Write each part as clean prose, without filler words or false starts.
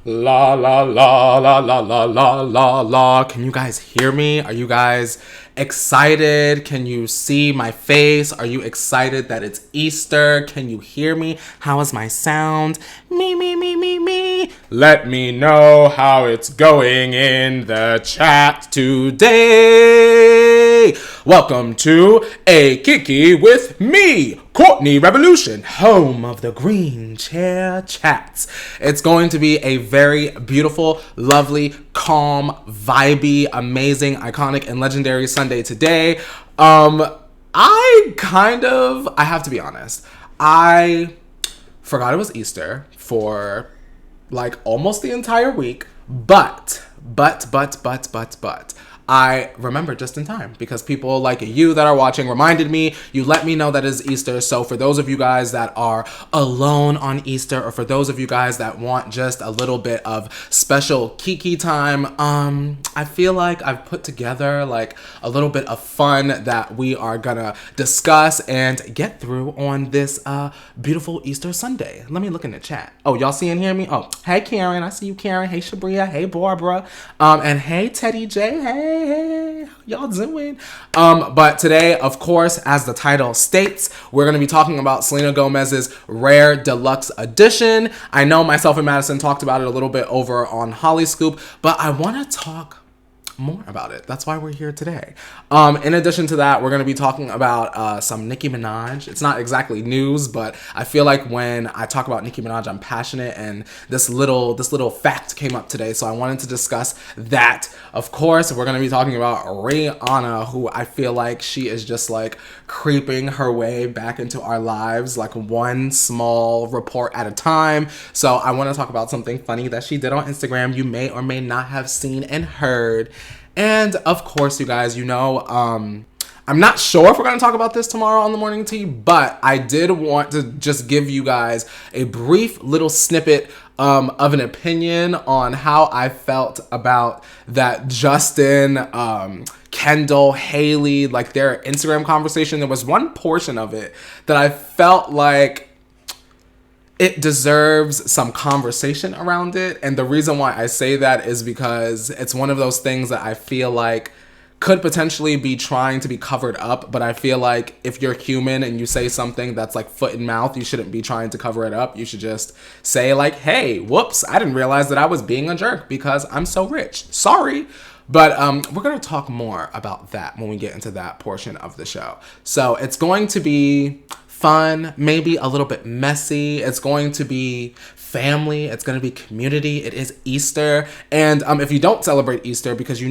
La la la la la la la la la. Can you guys hear me? Are you guys excited? Can you see my face? Are you excited that it's Easter? Can you hear me? How is my sound? Me. Let me know how it's going in the chat today. Welcome to A Kiki with me, CourtneyRevolution, home of the green chair chats. It's going to be a very beautiful, lovely, calm, vibey, amazing, iconic, and legendary Sunday today. I have to be honest, I forgot it was Easter for like almost the entire week, but I remember just in time because people like you that are watching reminded me. You let me know that it is Easter. So for those of you guys that are alone on Easter, or for those of you guys that want just a little bit of special Kiki time, I feel like I've put together like a little bit of fun that we are gonna discuss and get through on this beautiful Easter Sunday. Let me look in the chat. Oh, y'all see and hear me? Oh, hey Karen, I see you, Karen. Hey Shabria, hey Barbara, and hey Teddy J. Hey, how y'all doing? But today, of course, as the title states, we're going to be talking about Selena Gomez's Rare Deluxe edition. I know myself and Madison talked about it a little bit over on Holly Scoop, but I want to talk more about it. That's why we're here today. In addition to that, we're going to be talking about some Nicki Minaj. It's not exactly news, but I feel like when I talk about Nicki Minaj, I'm passionate, and this little fact came up today, so I wanted to discuss that. Of course, we're going to be talking about Rihanna, who I feel like she is just like creeping her way back into our lives, like one small report at a time. So I want to talk about something funny that she did on Instagram you may or may not have seen and heard. And of course, you guys, I'm not sure if we're going to talk about this tomorrow on the morning tea, but I did want to just give you guys a brief little snippet of an opinion on how I felt about that Justin, Kendall, Hailey, like their Instagram conversation. There was one portion of it that I felt like it deserves some conversation around it. And the reason why I say that is because it's one of those things that I feel like could potentially be trying to be covered up. But I feel like if you're human and you say something that's like foot and mouth, you shouldn't be trying to cover it up. You should just say like, hey, whoops, I didn't realize that I was being a jerk because I'm so rich. Sorry. But we're going to talk more about that when we get into that portion of the show. So it's going to be fun, maybe a little bit messy. It's going to be family. It's going to be community. It is Easter. And if you don't celebrate Easter, because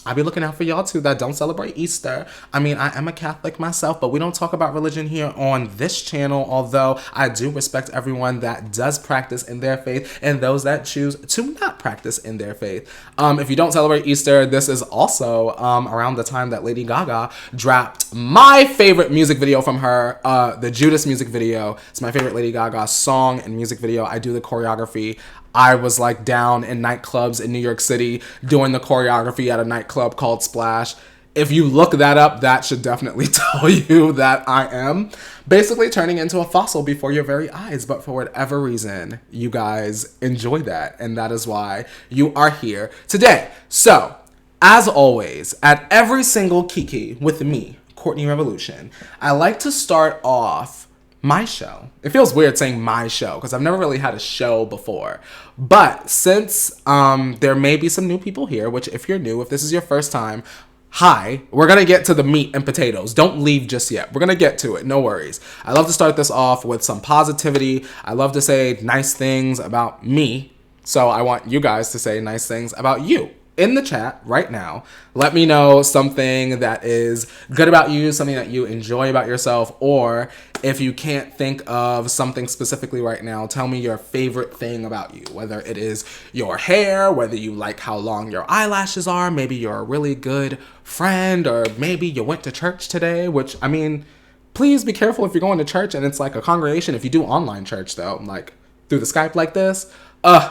I'll be looking out for y'all too that don't celebrate Easter. I mean, I am a Catholic myself, but we don't talk about religion here on this channel, although I do respect everyone that does practice in their faith and those that choose to not practice in their faith. If you don't celebrate Easter, this is also around the time that Lady Gaga dropped my favorite music video from her, the Judas music video. It's my favorite Lady Gaga song and music video. I do the choreography. I was like down in nightclubs in New York City doing the choreography at a nightclub called Splash. If you look that up, that should definitely tell you that I am basically turning into a fossil before your very eyes. But for whatever reason, you guys enjoy that. And that is why you are here today. So, as always, at every single Kiki with me, CourtneyRevolution, I like to start off my show. It feels weird saying my show because I've never really had a show before. But since there may be some new people here, which if you're new, if this is your first time, hi, we're going to get to the meat and potatoes. Don't leave just yet. We're going to get to it. No worries. I love to start this off with some positivity. I love to say nice things about me. So I want you guys to say nice things about you. In the chat right now, let me know something that is good about you, something that you enjoy about yourself, or if you can't think of something specifically right now, tell me your favorite thing about you, whether it is your hair, whether you like how long your eyelashes are, maybe you're a really good friend, or maybe you went to church today, which, I mean, please be careful if you're going to church and it's like a congregation. If you do online church though, like through the Skype like this,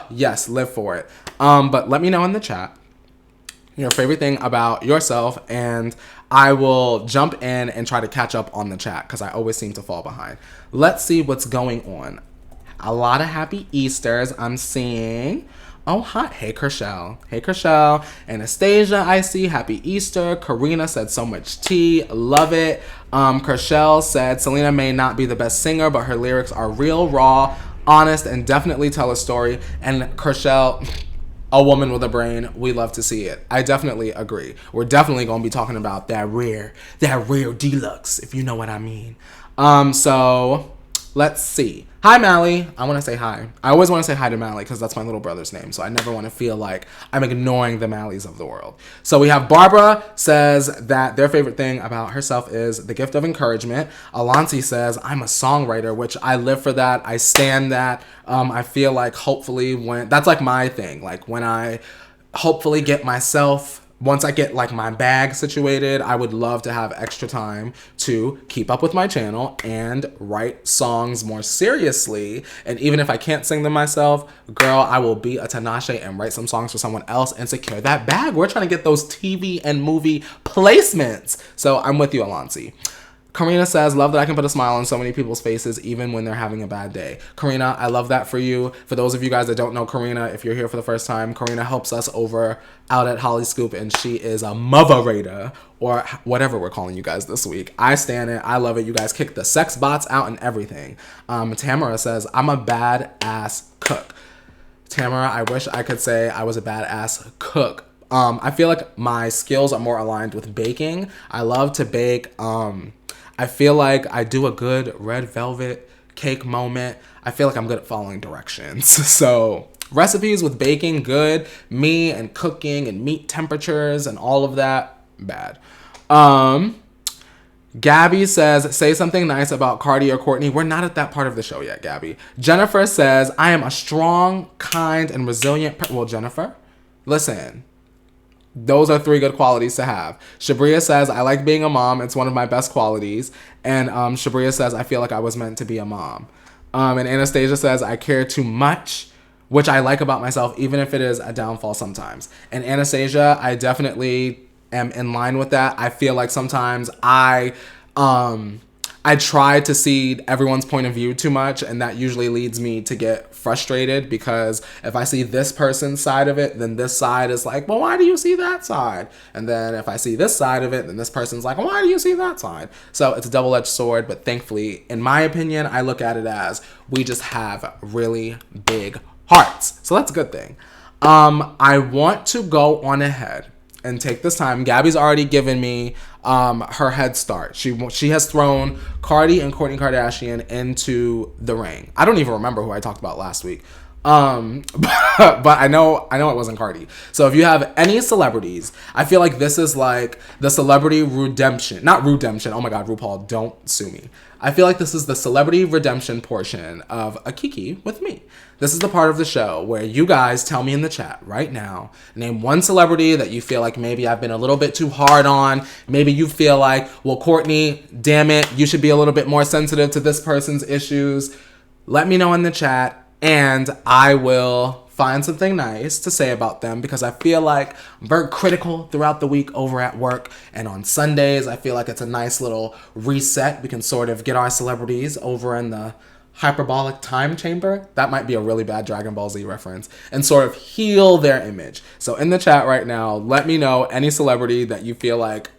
yes, live for it. But let me know in the chat your favorite thing about yourself, and I will jump in and try to catch up on the chat because I always seem to fall behind. Let's see what's going on. A lot of happy Easters I'm seeing. Oh, hi. Hey, Kershell. Hey, Kershell. Anastasia, I see. Happy Easter. Karina said so much tea. Love it. Kershell said, Selena may not be the best singer, but her lyrics are real, raw, honest, and definitely tell a story. And Kershell, a woman with a brain, we love to see it. I definitely agree. We're definitely going to be talking about that rare deluxe, if you know what I mean. So let's see. Hi, Mally. I want to say hi. I always want to say hi to Mally because that's my little brother's name. So I never want to feel like I'm ignoring the Mallies of the world. So we have Barbara says that their favorite thing about herself is the gift of encouragement. Alonsi says, I'm a songwriter, which I live for that. I stand that. I feel like hopefully that's like my thing. Like when I hopefully get myself, once I get like my bag situated, I would love to have extra time to keep up with my channel and write songs more seriously. And even if I can't sing them myself, girl, I will be a Tinashe and write some songs for someone else and secure that bag. We're trying to get those TV and movie placements. So I'm with you, Alonsi. Karina says, love that I can put a smile on so many people's faces even when they're having a bad day. Karina, I love that for you. For those of you guys that don't know Karina, if you're here for the first time, Karina helps us over out at Holly Scoop, and she is a moderator, or whatever we're calling you guys this week. I stand it. I love it. You guys kick the sex bots out and everything. Tamara says, I'm a badass cook. Tamara, I wish I could say I was a badass cook. I feel like my skills are more aligned with baking. I love to bake. I feel like I do a good red velvet cake moment. I feel like I'm good at following directions. So recipes with baking, good. Me and cooking and meat temperatures and all of that, bad. Gabby says, say something nice about Cardi or Courtney. We're not at that part of the show yet, Gabby. Jennifer says, I am a strong, kind, and resilient well, Jennifer, listen. Those are 3 good qualities to have. Shabria says, I like being a mom. It's one of my best qualities. And Shabria says, I feel like I was meant to be a mom. And Anastasia says, I care too much, which I like about myself, even if it is a downfall sometimes. And Anastasia, I definitely am in line with that. I feel like sometimes I try to see everyone's point of view too much, and that usually leads me to get frustrated because if I see this person's side of it, then this side is like, well, why do you see that side? And then if I see this side of it, then this person's like, well, why do you see that side? So it's a double-edged sword, but thankfully, in my opinion, I look at it as we just have really big hearts. So that's a good thing. I want to go on ahead and take this time. Gabby's already given me her head start. She has thrown Cardi and Kourtney Kardashian into the ring. I don't even remember who I talked about last week. But I know it wasn't Cardi. So if you have any celebrities, I feel like this is like the celebrity redemption. Not redemption. Oh my God, RuPaul, don't sue me. I feel like this is the celebrity redemption portion of a Kiki with me. This is the part of the show where you guys tell me in the chat right now, name one celebrity that you feel like maybe I've been a little bit too hard on. Maybe you feel like, well, Courtney, damn it, you should be a little bit more sensitive to this person's issues. Let me know in the chat and I will find something nice to say about them because I feel like I'm very critical throughout the week over at work. And on Sundays, I feel like it's a nice little reset. We can sort of get our celebrities over in the hyperbolic time chamber. That might be a really bad Dragon Ball Z reference. And sort of heal their image. So in the chat right now, let me know any celebrity that you feel like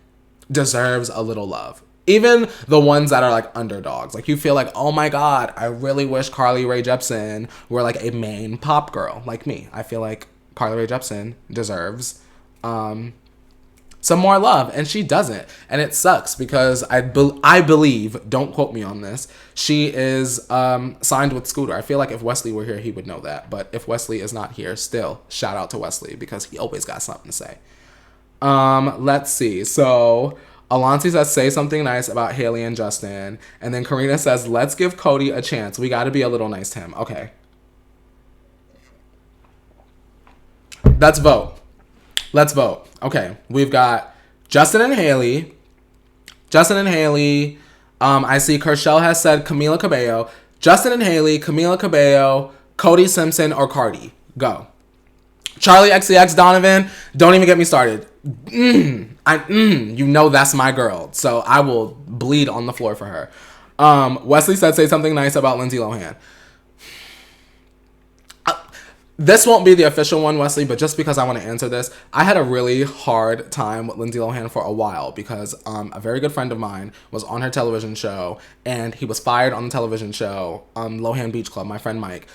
deserves a little love. Even the ones that are like underdogs. Like you feel like, oh my God, I really wish Carly Rae Jepsen were like a main pop girl like me. I feel like Carly Rae Jepsen deserves some more love, and she doesn't. And it sucks because I believe, don't quote me on this, she is signed with Scooter. I feel like if Wesley were here, he would know that. But if Wesley is not here, still, shout out to Wesley because he always got something to say. Let's see. So Alonsi says, say something nice about Hailey and Justin. And then Karina says, let's give Cody a chance. We got to be a little nice to him. Okay. Let's vote. Let's vote. Okay. We've got Justin and Hailey. I see Kershell has said Camila Cabello. Justin and Hailey, Camila Cabello, Cody Simpson, or Cardi. Go. Charlie XCX Donovan, don't even get me started. You know that's my girl. So I will bleed on the floor for her. Wesley said, say something nice about Lindsay Lohan. This won't be the official one, Wesley, but just because I want to answer this, I had a really hard time with Lindsay Lohan for a while because a very good friend of mine was on her television show and he was fired on the television show, Lohan Beach Club, my friend Mike.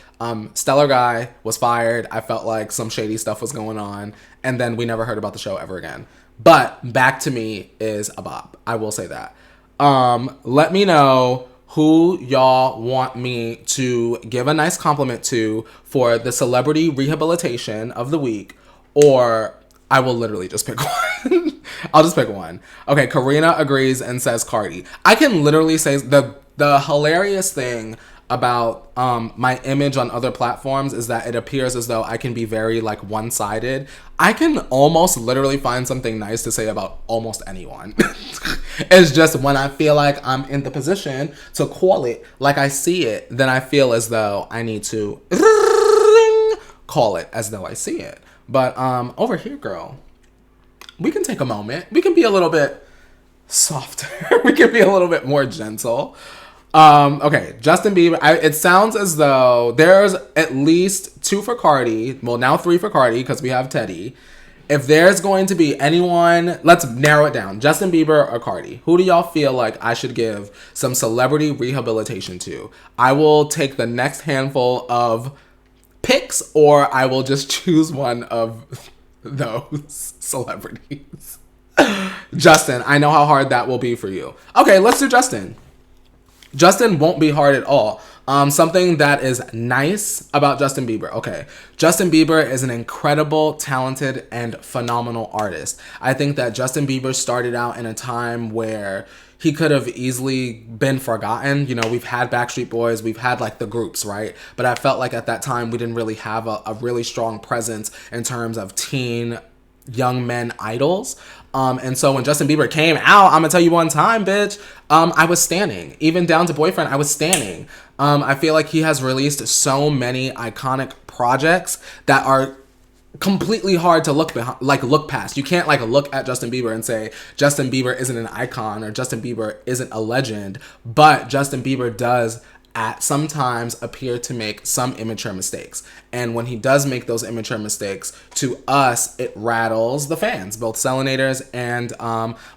Stellar guy, was fired. I felt like some shady stuff was going on, and then we never heard about the show ever again. But Back to Me is a bop. I will say that. Let me know who y'all want me to give a nice compliment to for the celebrity rehabilitation of the week, or I will literally just pick one. I'll just pick one. Okay, Karina agrees and says Cardi. I can literally say the hilarious thing about my image on other platforms is that it appears as though I can be very like one-sided. I can almost literally find something nice to say about almost anyone. It's just when I feel like I'm in the position to call it like I see it, then I feel as though I need to call it as though I see it. But over here, girl, we can take a moment. We can be a little bit softer. We can be a little bit more gentle. Okay, Justin Bieber. It sounds as though there's at least 2 for Cardi. Well, now 3 for Cardi because we have Teddy. If there's going to be anyone, let's narrow it down. Justin Bieber or Cardi. Who do y'all feel like I should give some celebrity rehabilitation to? I will take the next handful of picks, or I will just choose one of those celebrities. Justin, I know how hard that will be for you. Okay, let's do Justin. Justin won't be hard at all. Something that is nice about Justin Bieber. Okay, Justin Bieber is an incredible, talented, and phenomenal artist. I think that Justin Bieber started out in a time where he could have easily been forgotten. You know, we've had Backstreet Boys, we've had like the groups, right? But I felt like at that time we didn't really have a really strong presence in terms of teen young men idols. And so when Justin Bieber came out, I'm gonna tell you one time, bitch, I was standing. Even down to Boyfriend, I was standing. I feel like he has released so many iconic projects that are completely hard to look past. You can't like look at Justin Bieber and say Justin Bieber isn't an icon or Justin Bieber isn't a legend, but Justin Bieber does at sometimes appear to make some immature mistakes. And when he does make those immature mistakes, to us, it rattles the fans, both Selenators and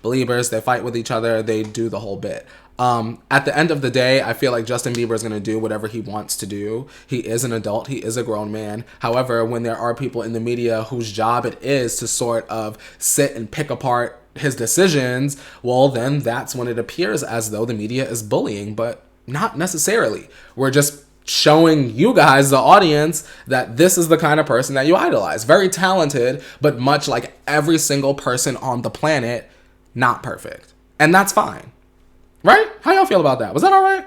Beliebers. They fight with each other. They do the whole bit. At the end of the day, I feel like Justin Bieber is going to do whatever he wants to do. He is an adult. He is a grown man. However, when there are people in the media whose job it is to sort of sit and pick apart his decisions, well, then that's when it appears as though the media is bullying, but not necessarily. We're just showing you guys, the audience, that this is the kind of person that you idolize. Very talented, but much like every single person on the planet, not perfect. And that's fine. Right? How y'all feel about that? Was that all right?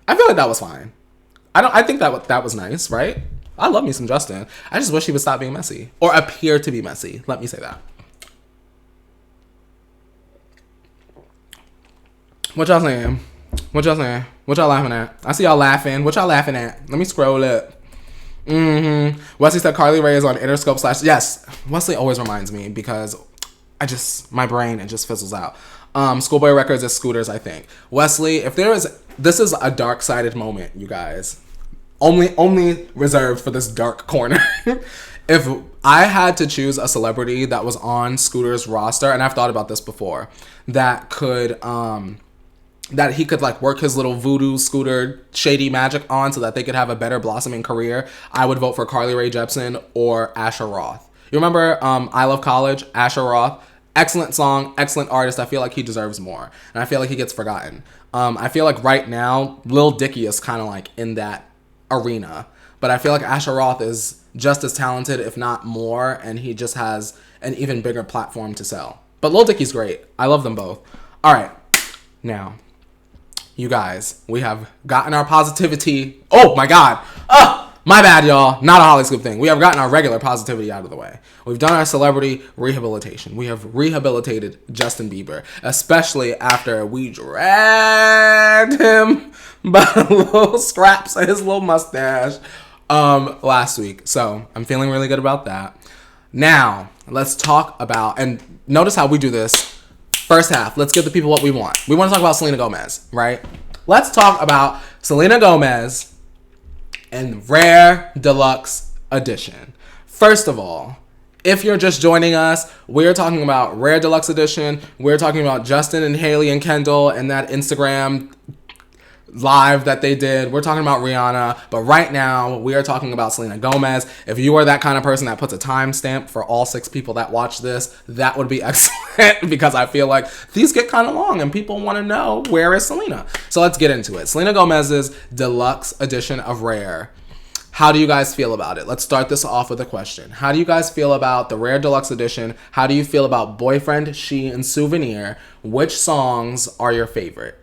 I feel like that was fine. I think that was nice, right? I love me some Justin. I just wish he would stop being messy. Or appear to be messy. Let me say that. What y'all saying? What y'all saying? What y'all laughing at? I see y'all laughing. What y'all laughing at? Let me scroll up. Wesley said Carly Rae is on Interscope / Yes. Wesley always reminds me because my brain, it just fizzles out. Schoolboy Records is Scooters, I think. Wesley, this is a dark-sided moment, you guys. Only reserved for this dark corner. If I had to choose a celebrity that was on Scooter's roster, and I've thought about this before, that he could like work his little voodoo Scooter shady magic on so that they could have a better blossoming career, I would vote for Carly Rae Jepsen or Asher Roth. You remember I Love College? Asher Roth. Excellent song, excellent artist. I feel like he deserves more. And I feel like he gets forgotten. I feel like right now, Lil Dicky is kind of like in that arena. But I feel like Asher Roth is just as talented, if not more, and he just has an even bigger platform to sell. But Lil Dicky's great. I love them both. All right. Now, you guys, we have gotten our positivity. Oh, my God. My bad, y'all. Not a Holly Scoop thing. We have gotten our regular positivity out of the way. We've done our celebrity rehabilitation. We have rehabilitated Justin Bieber, especially after we dragged him by the little scraps of his little mustache last week. So I'm feeling really good about that. Now, let's talk about, and notice how we do this. First half, let's give the people what we want. We want to talk about Selena Gomez, right? Let's talk about Selena Gomez and Rare Deluxe Edition. First of all, if you're just joining us, we're talking about Rare Deluxe Edition. We're talking about Justin and Hailey and Kendall and that Instagram live that they did. We're talking about Rihanna, but right now we are talking about Selena Gomez. If you are that kind of person that puts a timestamp for all 6 people that watch this, that would be excellent because I feel like these get kind of long and people want to know where is Selena. So let's get into it. Selena Gomez's deluxe edition of Rare. How do you guys feel about it? Let's start this off with a question. How do you guys feel about the Rare Deluxe Edition? How do you feel about Boyfriend, She, and Souvenir? Which songs are your favorite?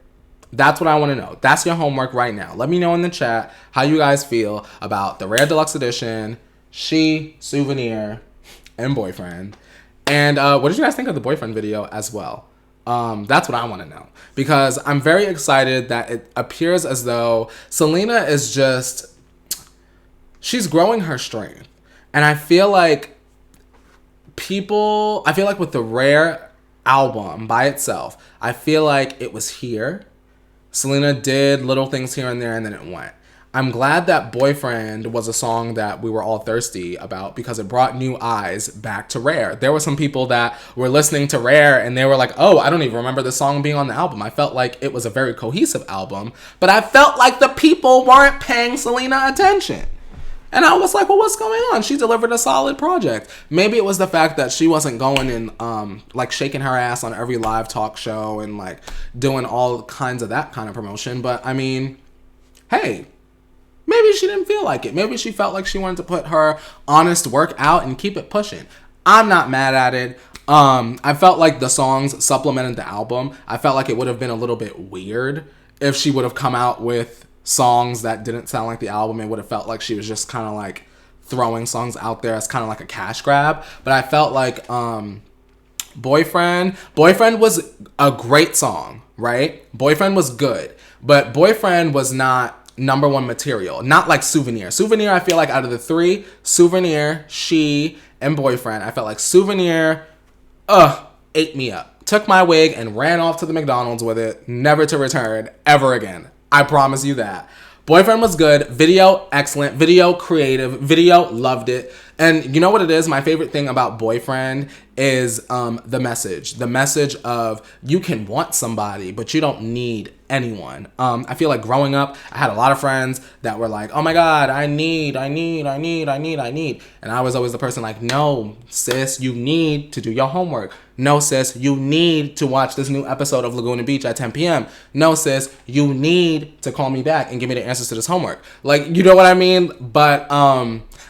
That's what I want to know. That's your homework right now. Let me know in the chat how you guys feel about the Rare Deluxe Edition, She, Souvenir, and Boyfriend. And what did you guys think of the Boyfriend video as well? That's what I want to know. Because I'm very excited that it appears as though Selena is just... she's growing her strength. And I feel like with the Rare album by itself, I feel like it was here. Selena did little things here and there, and then it went. I'm glad that Boyfriend was a song that we were all thirsty about because it brought new eyes back to Rare. There were some people that were listening to Rare and they were like, oh, I don't even remember the song being on the album. I felt like it was a very cohesive album, but I felt like the people weren't paying Selena attention. And I was like, well, what's going on? She delivered a solid project. Maybe it was the fact that she wasn't going and like shaking her ass on every live talk show and like doing all kinds of that kind of promotion. But I mean, hey, maybe she didn't feel like it. Maybe she felt like she wanted to put her honest work out and keep it pushing. I'm not mad at it. I felt like the songs supplemented the album. I felt like it would have been a little bit weird if she would have come out with songs that didn't sound like the album. It would have felt like she was just kind of like throwing songs out there as kind of like a cash grab. But I felt like Boyfriend was a great song, right? Boyfriend was good, but Boyfriend was not number one material, not like Souvenir. I feel like out of the 3, Souvenir, She, and Boyfriend, I felt like Souvenir ate me up, took my wig and ran off to the McDonald's with it, never to return ever again. I promise you that. Boyfriend was good. Video, excellent. Video, creative. Video, loved it. And you know what it is? My favorite thing about Boyfriend is the message. The message of you can want somebody, but you don't need anyone. I feel like growing up, I had a lot of friends that were like, oh my God, I need. And I was always the person like, no, sis, you need to do your homework. No, sis, you need to watch this new episode of Laguna Beach at 10 p.m. No, sis, you need to call me back and give me the answers to this homework. Like, you know what I mean? But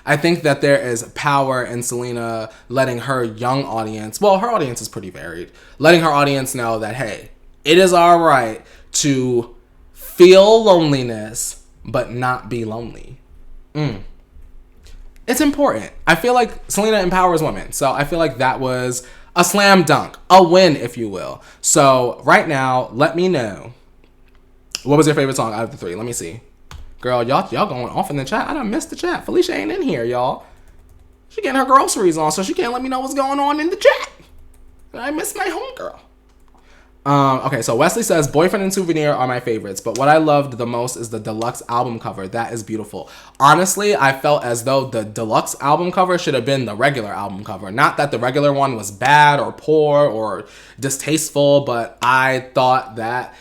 I think that there is power in Selena letting her young audience, well, her audience is pretty varied, letting her audience know that, hey, it is all right to feel loneliness, but not be lonely. It's important. I feel like Selena empowers women. So I feel like that was a slam dunk, a win, if you will. So right now, let me know, what was your favorite song out of the 3? Let me see. Girl, y'all going off in the chat. I done missed the chat. Felicia ain't in here, y'all. She getting her groceries on, so she can't let me know what's going on in the chat. I missed my homegirl. Okay, so Wesley says, Boyfriend and Souvenir are my favorites, but what I loved the most is the deluxe album cover. That is beautiful. Honestly, I felt as though the deluxe album cover should have been the regular album cover. Not that the regular one was bad or poor or distasteful, but I thought that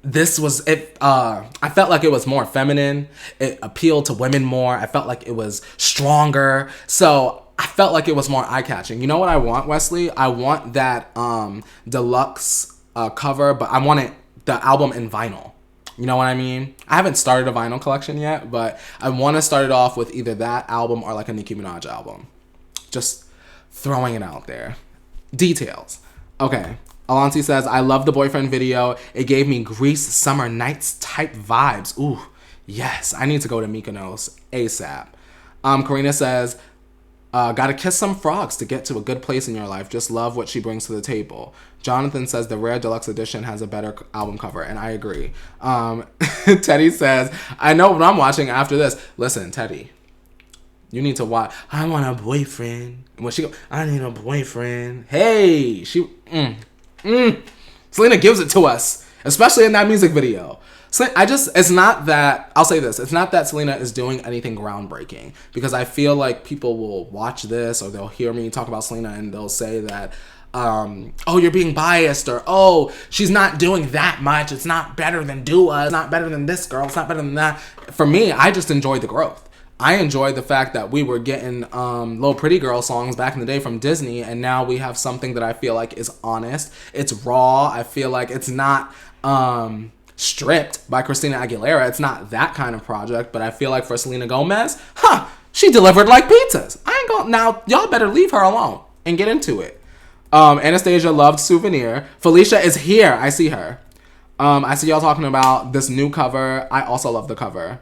this was it. I felt like it was more feminine. It appealed to women more. I felt like it was stronger. So I felt like it was more eye-catching. You know what I want, Wesley? I want that deluxe cover, but I want the album in vinyl. You know what I mean? I haven't started a vinyl collection yet, but I want to start it off with either that album or like a Nicki Minaj album. Just throwing it out there. Details. Okay. Alonsi says, I love the Boyfriend video. It gave me Greece summer nights type vibes. Ooh, yes. I need to go to Mykonos ASAP. Karina says, gotta kiss some frogs to get to a good place in your life. Just love what she brings to the table. Jonathan says the Rare Deluxe Edition has a better album cover, and I agree. Teddy says, I know what I'm watching after this. Listen, Teddy, you need to watch. I want a boyfriend. When she go, I need a boyfriend. Hey, Selena gives it to us, especially in that music video. So it's not that, I'll say this, it's not that Selena is doing anything groundbreaking, because I feel like people will watch this or they'll hear me talk about Selena and they'll say that, oh, you're being biased, or, oh, she's not doing that much. It's not better than Dua. It's not better than this girl. It's not better than that. For me, I just enjoyed the growth. I enjoyed the fact that we were getting Little Pretty Girl songs back in the day from Disney, and now we have something that I feel like is honest. It's raw. I feel like it's not stripped by Christina Aguilera. It's not that kind of project, but I feel like for Selena Gomez, she delivered like pizzas. I ain't gonna, now y'all better leave her alone and get into it. Anastasia loved Souvenir. Felicia is here. I see her. I see y'all talking about this new cover. I also love the cover.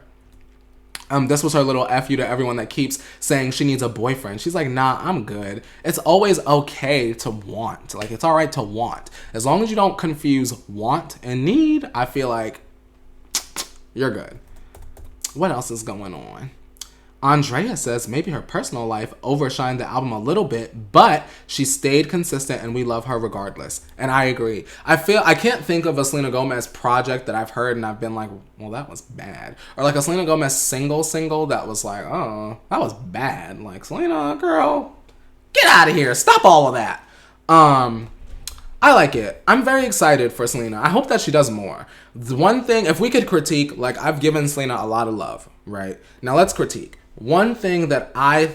This was her little F you to everyone that keeps saying she needs a boyfriend. She's like, nah, I'm good. It's always okay to want. Like, it's all right to want. As long as you don't confuse want and need, I feel like you're good. What else is going on? Andrea says maybe her personal life overshined the album a little bit, but she stayed consistent and we love her regardless. And I agree. I can't think of a Selena Gomez project that I've heard and I've been like, well, that was bad. Or like a Selena Gomez single that was like, oh, that was bad. Like, Selena, girl, get out of here. Stop all of that. I like it. I'm very excited for Selena. I hope that she does more. The one thing, if we could critique, like, I've given Selena a lot of love, right? Now let's critique. One thing that I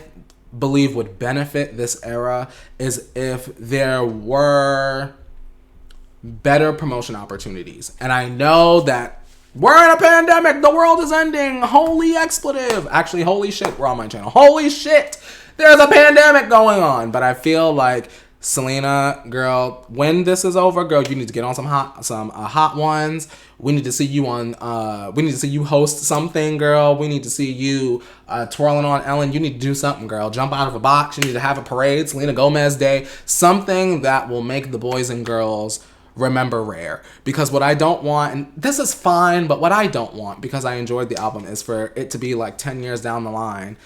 believe would benefit this era is if there were better promotion opportunities. And I know that we're in a pandemic. The world is ending. Holy expletive. Actually, holy shit. We're on my channel. Holy shit. There's a pandemic going on. But I feel like Selena, girl, when this is over, girl, you need to get on some hot ones. We need to see you on. We need to see you host something, girl. We need to see you twirling on Ellen. You need to do something, girl. Jump out of a box. You need to have a parade, Selena Gomez Day, something that will make the boys and girls remember Rare. Because what I don't want, and this is fine, but what I don't want, because I enjoyed the album, is for it to be like 10 years down the line.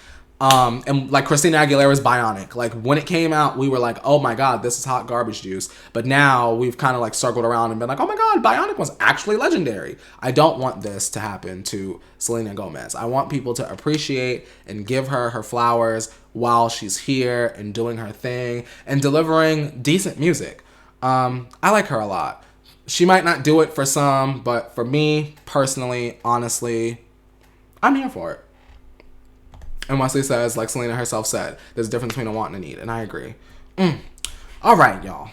And like Christina Aguilera's Bionic, like when it came out, we were like, oh my God, this is hot garbage juice. But now we've kind of like circled around and been like, oh my God, Bionic was actually legendary. I don't want this to happen to Selena Gomez. I want people to appreciate and give her her flowers while she's here and doing her thing and delivering decent music. I like her a lot. She might not do it for some, but for me personally, honestly, I'm here for it. And Wesley says, like Selena herself said, there's a difference between a want and a need. And I agree. All right, y'all.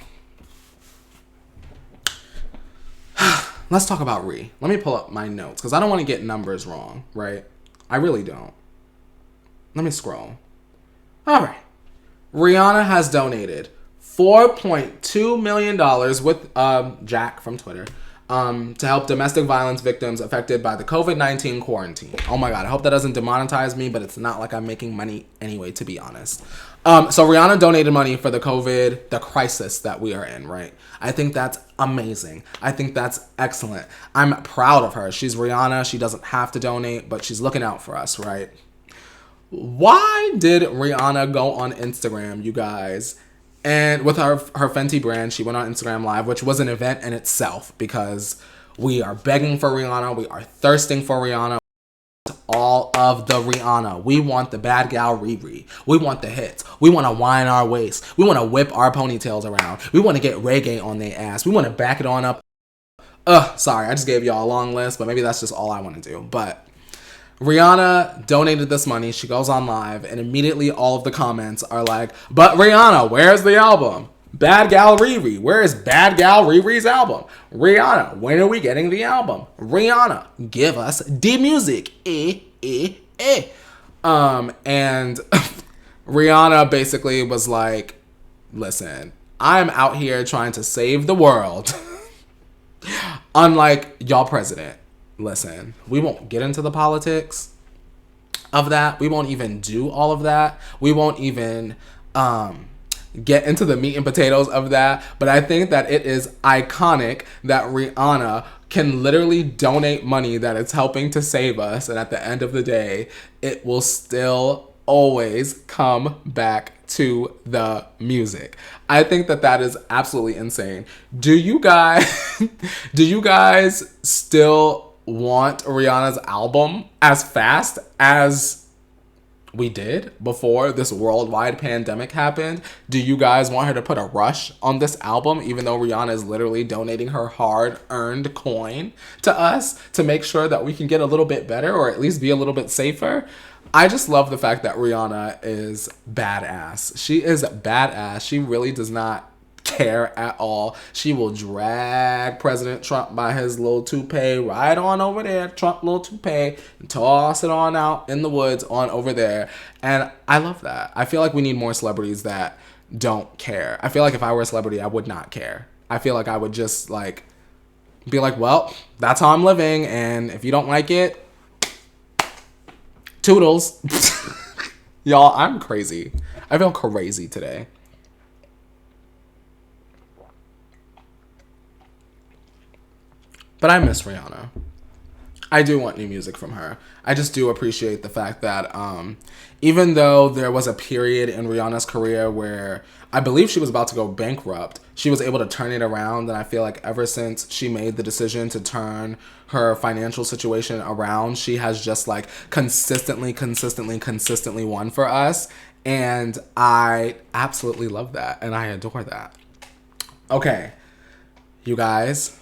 Let's talk about Ree. Let me pull up my notes because I don't want to get numbers wrong, right? I really don't. Let me scroll. All right. Rihanna has donated $4.2 million with Jack from Twitter to help domestic violence victims affected by the COVID-19 quarantine. Oh my God, I hope that doesn't demonetize me, but it's not like I'm making money anyway, to be honest. So Rihanna donated money for the crisis that we are in, right? I think that's amazing. I think that's excellent. I'm proud of her. She's Rihanna. She doesn't have to donate, but she's looking out for us, right? Why did Rihanna go on Instagram, you guys? And with her Fenty brand, she went on Instagram Live, which was an event in itself because we are begging for Rihanna. We are thirsting for Rihanna. All of the Rihanna. We want the bad gal Riri. We want the hits. We want to whine our waist. We want to whip our ponytails around. We want to get reggae on their ass. We want to back it on up. Sorry, I just gave y'all a long list, but maybe that's just all I want to do. But Rihanna donated this money. She goes on live, and immediately all of the comments are like, but Rihanna, where's the album? Bad Gal Riri, where is Bad Gal Riri's album? Rihanna, when are we getting the album? Rihanna, give us the music. And Rihanna basically was like, listen, I'm out here trying to save the world. Unlike y'all president. Listen, we won't get into the politics of that. We won't even do all of that. We won't even get into the meat and potatoes of that. But I think that it is iconic that Rihanna can literally donate money that is helping to save us. And at the end of the day, it will still always come back to the music. I think that that is absolutely insane. Do you guys still want Rihanna's album as fast as we did before this worldwide pandemic happened? Do you guys want her to put a rush on this album, even though Rihanna is literally donating her hard-earned coin to us to make sure that we can get a little bit better or at least be a little bit safer? I just love the fact that Rihanna is badass. She is badass. She really does not care at all. She will drag President Trump by his little toupee right on over there, Trump little toupee, and toss it on out in the woods on over there. And I love that. I feel like we need more celebrities that don't care. I feel like if I were a celebrity, I would not care. I feel like I would just like be like, well, that's how I'm living, and if you don't like it, toodles. Y'all, I'm crazy. I feel crazy today. But I miss Rihanna. I do want new music from her. I just do appreciate the fact that even though there was a period in Rihanna's career where I believe she was about to go bankrupt, she was able to turn it around. And I feel like ever since she made the decision to turn her financial situation around, she has just like consistently won for us. And I absolutely love that. And I adore that. Okay, you guys,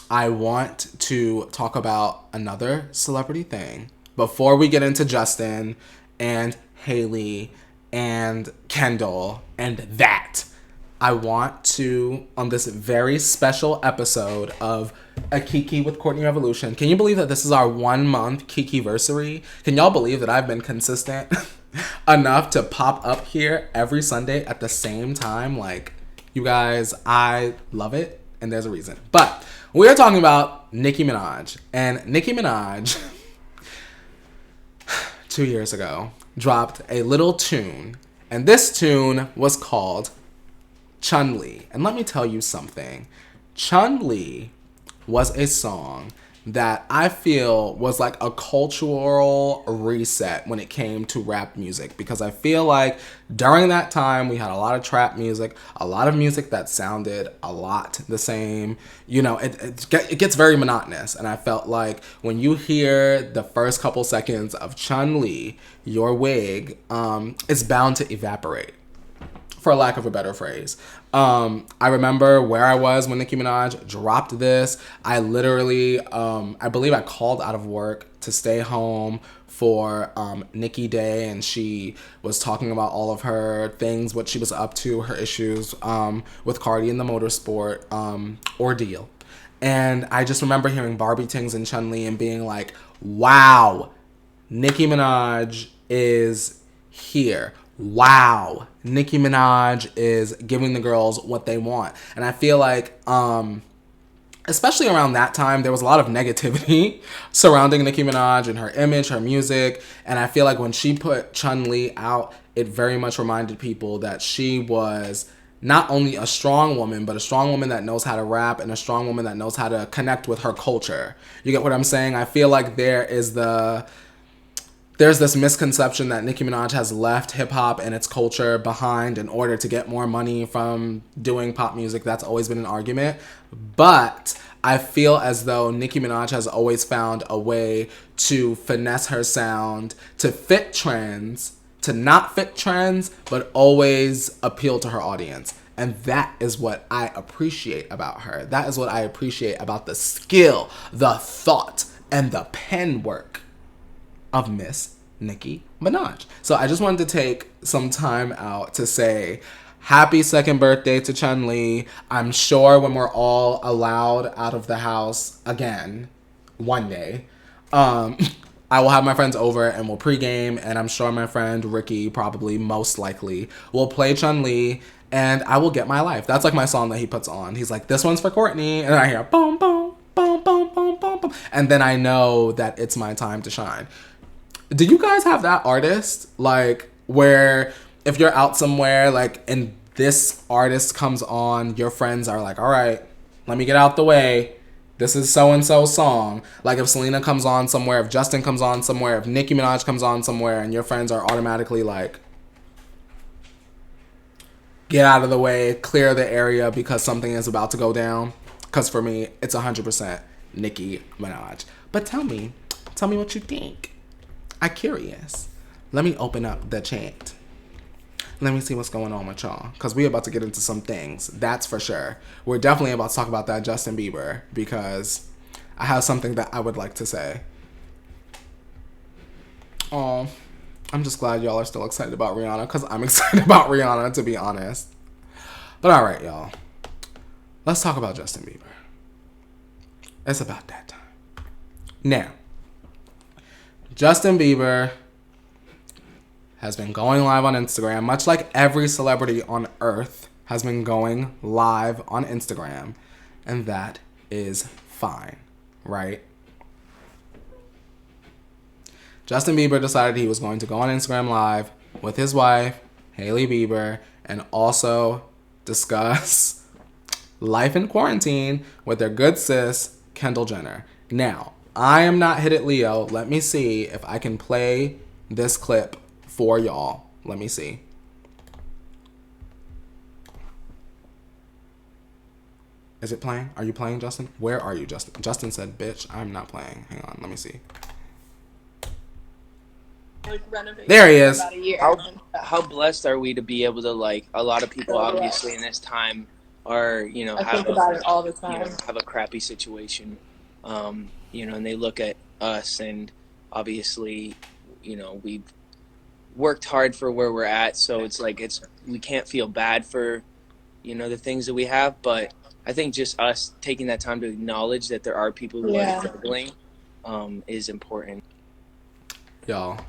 I want to talk about another celebrity thing before we get into Justin and Hailey and Kendall and that. I want to, on this very special episode of A Kiki with CourtneyRevolution, can you believe that this is our 1 month Kiki-versary? Can y'all believe that I've been consistent enough to pop up here every Sunday at the same time? Like, you guys, I love it, and there's a reason. But we're talking about Nicki Minaj. And Nicki Minaj, 2 years ago, dropped a little tune. And this tune was called Chun-Li. And let me tell you something. Chun-Li was a song that I feel was like a cultural reset when it came to rap music, because I feel like during that time we had a lot of trap music, a lot of music that sounded a lot the same. You know, it gets very monotonous, and I felt like when you hear the first couple seconds of Chun-Li, your wig is bound to evaporate, for lack of a better phrase. I remember where I was when Nicki Minaj dropped this. I literally, I believe I called out of work to stay home for Nicki Day, and she was talking about all of her things, what she was up to, her issues with Cardi in the motorsport ordeal. And I just remember hearing Barbie Tings and Chun-Li and being like, wow, Nicki Minaj is here. Wow, Nicki Minaj is giving the girls what they want. And I feel like, especially around that time, there was a lot of negativity surrounding Nicki Minaj and her image, her music. And I feel like when she put Chun-Li out, it very much reminded people that she was not only a strong woman, but a strong woman that knows how to rap and a strong woman that knows how to connect with her culture. You get what I'm saying? I feel like there's this misconception that Nicki Minaj has left hip-hop and its culture behind in order to get more money from doing pop music. That's always been an argument. But I feel as though Nicki Minaj has always found a way to finesse her sound, to fit trends, to not fit trends, but always appeal to her audience. And that is what I appreciate about her. That is what I appreciate about the skill, the thought, and the pen work of Miss Nicki Minaj. So I just wanted to take some time out to say happy second birthday to Chun-Li. I'm sure when we're all allowed out of the house again one day, I will have my friends over and we'll pregame, and I'm sure my friend Ricky, probably most likely, will play Chun-Li, and I will get my life. That's like my song that he puts on. He's like, this one's for Courtney, and I hear boom, boom, boom, boom, boom, boom, boom, and then I know that it's my time to shine. Do you guys have that artist, like, where if you're out somewhere, like, and this artist comes on, your friends are like, all right, let me get out the way. This is so-and-so's song. Like, if Selena comes on somewhere, if Justin comes on somewhere, if Nicki Minaj comes on somewhere, and your friends are automatically like, get out of the way, clear the area because something is about to go down. Because for me, it's 100% Nicki Minaj. But tell me what you think. I'm curious. Let me open up the chat. Let me see what's going on with y'all. Because we're about to get into some things. That's for sure. We're definitely about to talk about that Justin Bieber. Because I have something that I would like to say. Oh, I'm just glad y'all are still excited about Rihanna. Because I'm excited about Rihanna, to be honest. But alright, y'all. Let's talk about Justin Bieber. It's about that time. Now, Justin Bieber has been going live on Instagram, much like every celebrity on earth has been going live on Instagram, and that is fine, right? Justin Bieber decided he was going to go on Instagram live with his wife, Hailey Bieber, and also discuss life in quarantine with their good sis, Kendall Jenner. Now, I am not Hit It Leo. Let me see if I can play this clip for y'all. Let me see. Is it playing? Are you playing, Justin? Where are you, Justin? Justin said, bitch, I'm not playing. Hang on, let me see. There he is. How blessed are we to be able to, like, a lot of people obviously in this time are, you know, have a crappy situation, you know, and they look at us, and obviously, you know, we've worked hard for where we're at, so it's like we can't feel bad for, you know, the things that we have, but I think just us taking that time to acknowledge that there are people who are struggling is important. Y'all,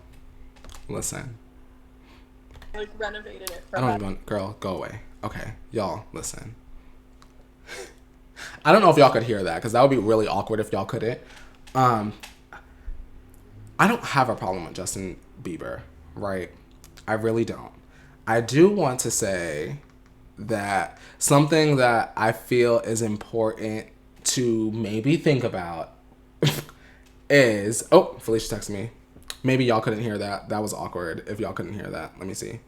listen. Like renovated it. I don't even, girl, go away. Okay, y'all, listen. I don't know if y'all could hear that, because that would be really awkward if y'all couldn't. I don't have a problem with Justin Bieber, right? I really don't. I do want to say that something that I feel is important to maybe think about is... Oh, Felicia texted me. Maybe y'all couldn't hear that. That was awkward if y'all couldn't hear that. Let me see.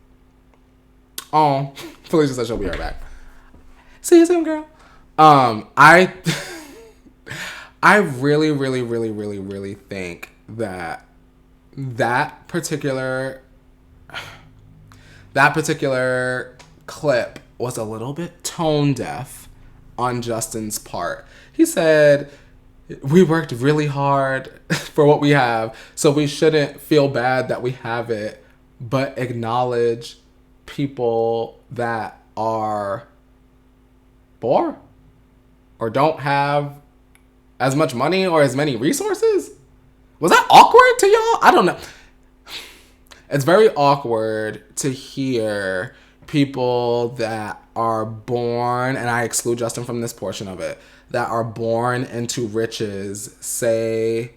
Oh, Felicia said she'll be right back. See you soon, girl. I really, really, really, really, really think that particular clip was a little bit tone deaf on Justin's part. He said, we worked really hard for what we have, so we shouldn't feel bad that we have it, but acknowledge people that are poor or don't have as much money or as many resources. Was that awkward to y'all? I don't know. It's very awkward to hear people that are born, and I exclude Justin from this portion of it, that are born into riches say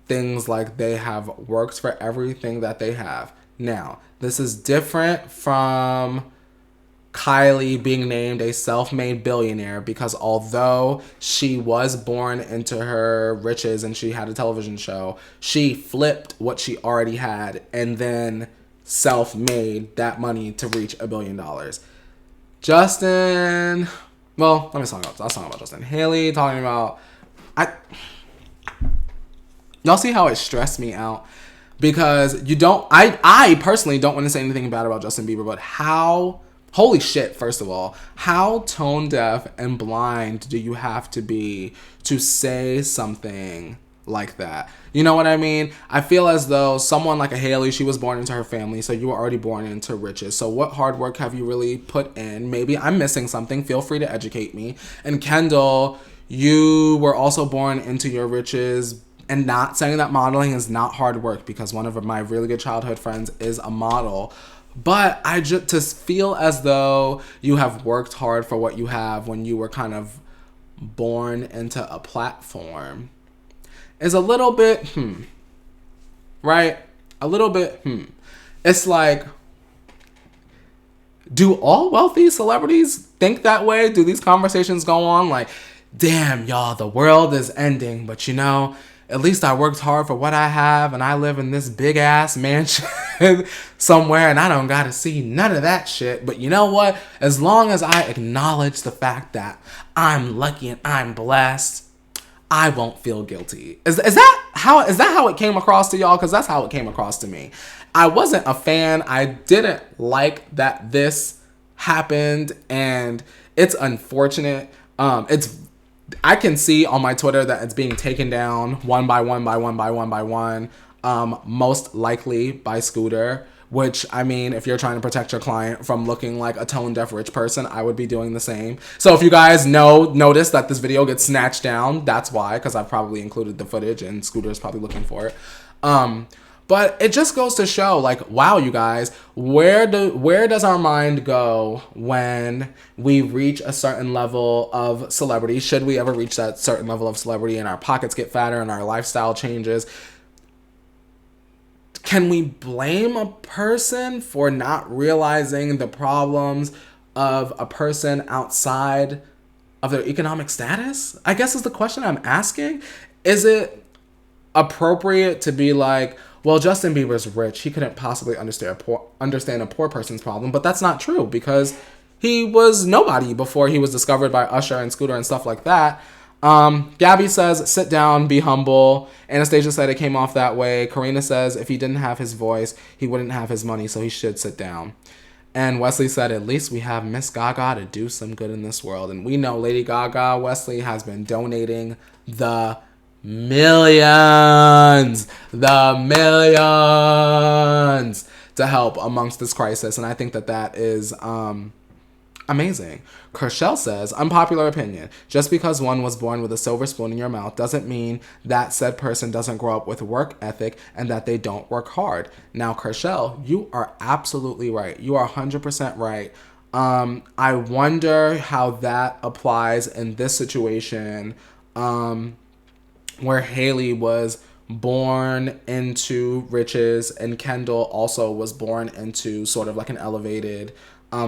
things like they have worked for everything that they have. Now, this is different from Kylie being named a self-made billionaire, because although she was born into her riches and she had a television show, she flipped what she already had and then self-made that money to reach $1 billion. Justin, well, let me talk about Justin. Hailey talking about, y'all see how it stressed me out? Because I personally don't want to say anything bad about Justin Bieber, but holy shit, first of all, how tone deaf and blind do you have to be to say something like that? You know what I mean? I feel as though someone like a Hailey, she was born into her family, so you were already born into riches. So what hard work have you really put in? Maybe I'm missing something. Feel free to educate me. And Kendall, you were also born into your riches. And not saying that modeling is not hard work, because one of my really good childhood friends is a model. But I just to feel as though you have worked hard for what you have when you were kind of born into a platform is a little bit, right? A little bit, It's like, do all wealthy celebrities think that way? Do these conversations go on like, damn, y'all, the world is ending, but you know, at least I worked hard for what I have, and I live in this big ass mansion somewhere, and I don't gotta see none of that shit. But you know what? As long as I acknowledge the fact that I'm lucky and I'm blessed, I won't feel guilty. Is that how it came across to y'all? Because that's how it came across to me. I wasn't a fan. I didn't like that this happened, and it's unfortunate. I can see on my Twitter that it's being taken down one by one by one by one by one. Most likely by Scooter, which, I mean, if you're trying to protect your client from looking like a tone-deaf rich person, I would be doing the same. So if you guys notice that this video gets snatched down, that's why, because I've probably included the footage and Scooter is probably looking for it. But it just goes to show, like, wow, you guys, where does our mind go when we reach a certain level of celebrity? Should we ever reach that certain level of celebrity and our pockets get fatter and our lifestyle changes? Can we blame a person for not realizing the problems of a person outside of their economic status? I guess is the question I'm asking. Is it appropriate to be like, well, Justin Bieber's rich, he couldn't possibly understand a poor person's problem? But that's not true, because he was nobody before he was discovered by Usher and Scooter and stuff like that. Gabby says, sit down, be humble. Anastasia said it came off that way. Karina says, if he didn't have his voice, he wouldn't have his money, so he should sit down. And Wesley said, at least we have Miss Gaga to do some good in this world. And we know Lady Gaga, Wesley, has been donating the millions to help amongst this crisis. And I think that is amazing. Kershell says, unpopular opinion. Just because one was born with a silver spoon in your mouth doesn't mean that said person doesn't grow up with work ethic and that they don't work hard. Now, Kershell, you are absolutely right. You are 100% right. I wonder how that applies in this situation, where Hailey was born into riches and Kendall also was born into sort of like an elevated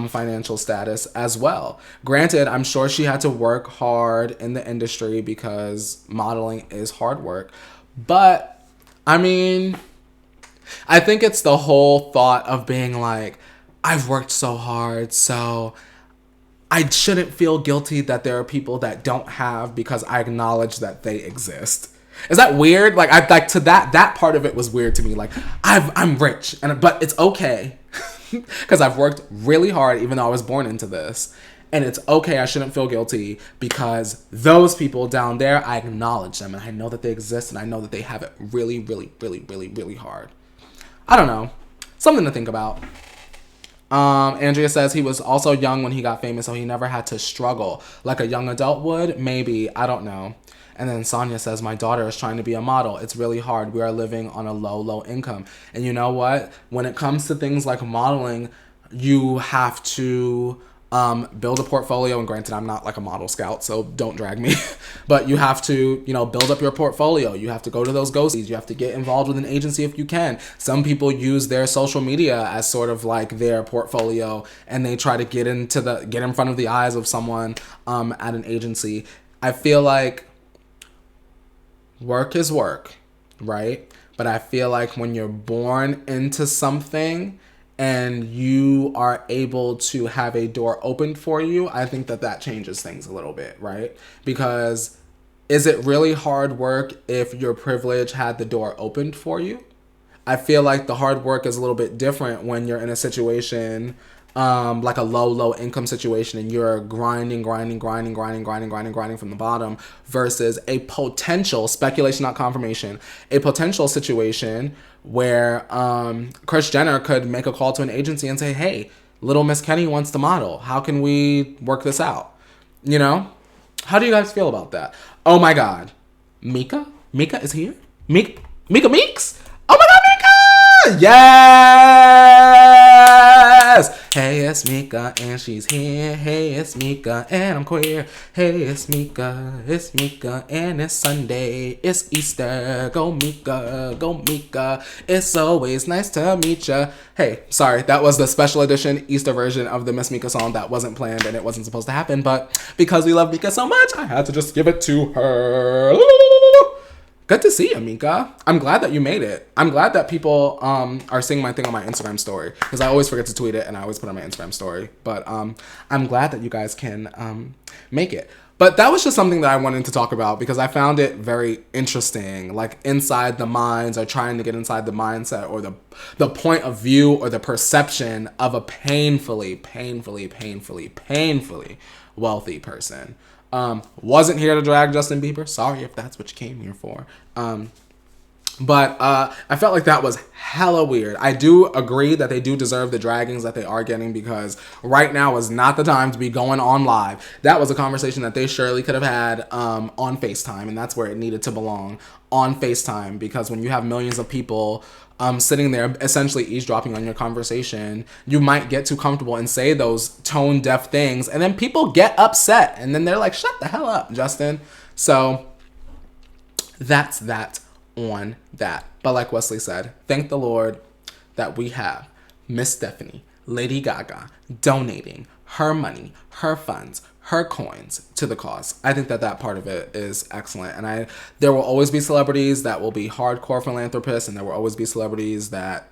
financial status as well. Granted, I'm sure she had to work hard in the industry because modeling is hard work. But, I mean, I think it's the whole thought of being like, I've worked so hard, so I shouldn't feel guilty that there are people that don't have because I acknowledge that they exist. Is that weird? Like, that part of it was weird to me. Like, I'm rich, but it's okay. Because I've worked really hard, even though I was born into this. And it's okay, I shouldn't feel guilty because those people down there, I acknowledge them and I know that they exist and I know that they have it really, really, really, really, really hard. I don't know. Something to think about. Andrea says he was also young when he got famous, so he never had to struggle like a young adult would. Maybe. I don't know. And then Sonia says, my daughter is trying to be a model. It's really hard. We are living on a low income. And you know what? When it comes to things like modeling, you have to build a portfolio. And granted, I'm not like a model scout, so don't drag me. But you have to, build up your portfolio. You have to go to those go-sees. You have to get involved with an agency if you can. Some people use their social media as sort of like their portfolio, and they try to get in front of the eyes of someone at an agency. I feel like work is work, right? But I feel like when you're born into something and you are able to have a door opened for you, I think that changes things a little bit, right? Because is it really hard work if your privilege had the door opened for you? I feel like the hard work is a little bit different when you're in a situation like a low income situation and you're grinding from the bottom versus a potential, speculation not confirmation, a potential situation where Kris Jenner could make a call to an agency and say, hey, little Miss Kenny wants to model. How can we work this out? How do you guys feel about that? Oh my God. Mika is here? Mika Meeks? Oh my God, Mika! Yes! Hey, it's Mika and she's here. Hey, it's Mika and I'm queer. Hey, it's Mika and it's Sunday. It's Easter. Go Mika, go Mika. It's always nice to meet ya. Hey, sorry, that was the special edition Easter version of the Miss Mika song that wasn't planned and it wasn't supposed to happen, but because we love Mika so much, I had to just give it to her. Good to see you, Mika. I'm glad that you made it. I'm glad that people are seeing my thing on my Instagram story because I always forget to tweet it and I always put it on my Instagram story. But I'm glad that you guys can make it. But that was just something that I wanted to talk about because I found it very interesting. Like inside the minds, or trying to get inside the mindset or the point of view or the perception of a painfully wealthy person. Wasn't here to drag Justin Bieber. Sorry if that's what you came here for. But I felt like that was hella weird. I do agree that they do deserve the draggings that they are getting, because right now is not the time to be going on live. That was a conversation that they surely could have had on FaceTime, and that's where it needed to belong, on FaceTime, because when you have millions of people sitting there essentially eavesdropping on your conversation, you might get too comfortable and say those tone-deaf things, and then people get upset, and then they're like, shut the hell up, Justin. So that's that on that. But like Wesley said, thank the Lord that we have Miss Stephanie, Lady Gaga, donating her money, her funds, her coins to the cause. I think that part of it is excellent. And there will always be celebrities that will be hardcore philanthropists, and there will always be celebrities that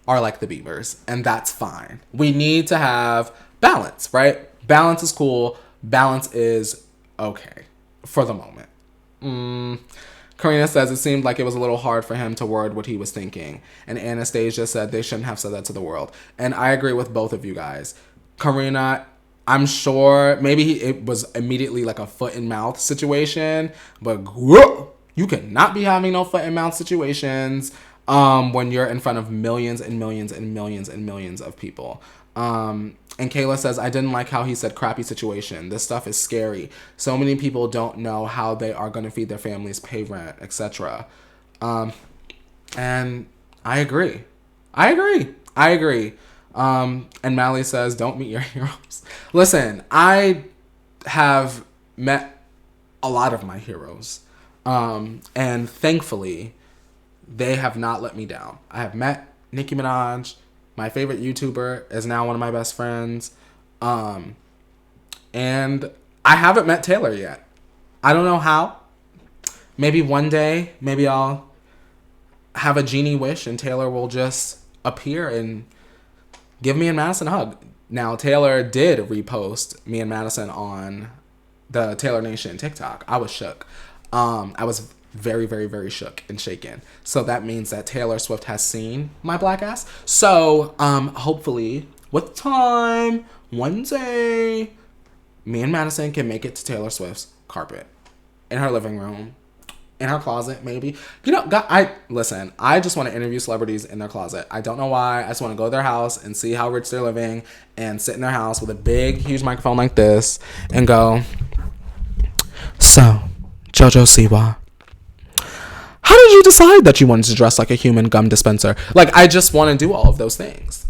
are like the Biebers, and that's fine. We need to have balance, right? Balance is cool. Balance is okay for the moment. Karina says it seemed like it was a little hard for him to word what he was thinking. And Anastasia said they shouldn't have said that to the world. And I agree with both of you guys. Karina, I'm sure maybe it was immediately like a foot and mouth situation, but you cannot be having no foot and mouth situations when you're in front of millions and millions and millions and millions of people. And Kayla says, I didn't like how he said crappy situation. This stuff is scary. So many people don't know how they are going to feed their families, pay rent, etc. And I agree. And Mally says, don't meet your heroes. Listen, I have met a lot of my heroes. And thankfully, they have not let me down. I have met Nicki Minaj. My favorite YouTuber is now one of my best friends. And I haven't met Taylor yet. I don't know how. Maybe one day, maybe I'll have a genie wish and Taylor will just appear and give me and Madison a hug. Now, Taylor did repost me and Madison on the Taylor Nation TikTok. I was shook. I was very, very, very shook and shaken. So that means that Taylor Swift has seen my black ass. So hopefully with time, one day, me and Madison can make it to Taylor Swift's carpet in her living room, in her closet, maybe. You know, listen, I just want to interview celebrities in their closet. I don't know why. I just want to go to their house and see how rich they're living and sit in their house with a big, huge microphone like this and go, so, JoJo Siwa, how did you decide that you wanted to dress like a human gum dispenser? Like, I just want to do all of those things.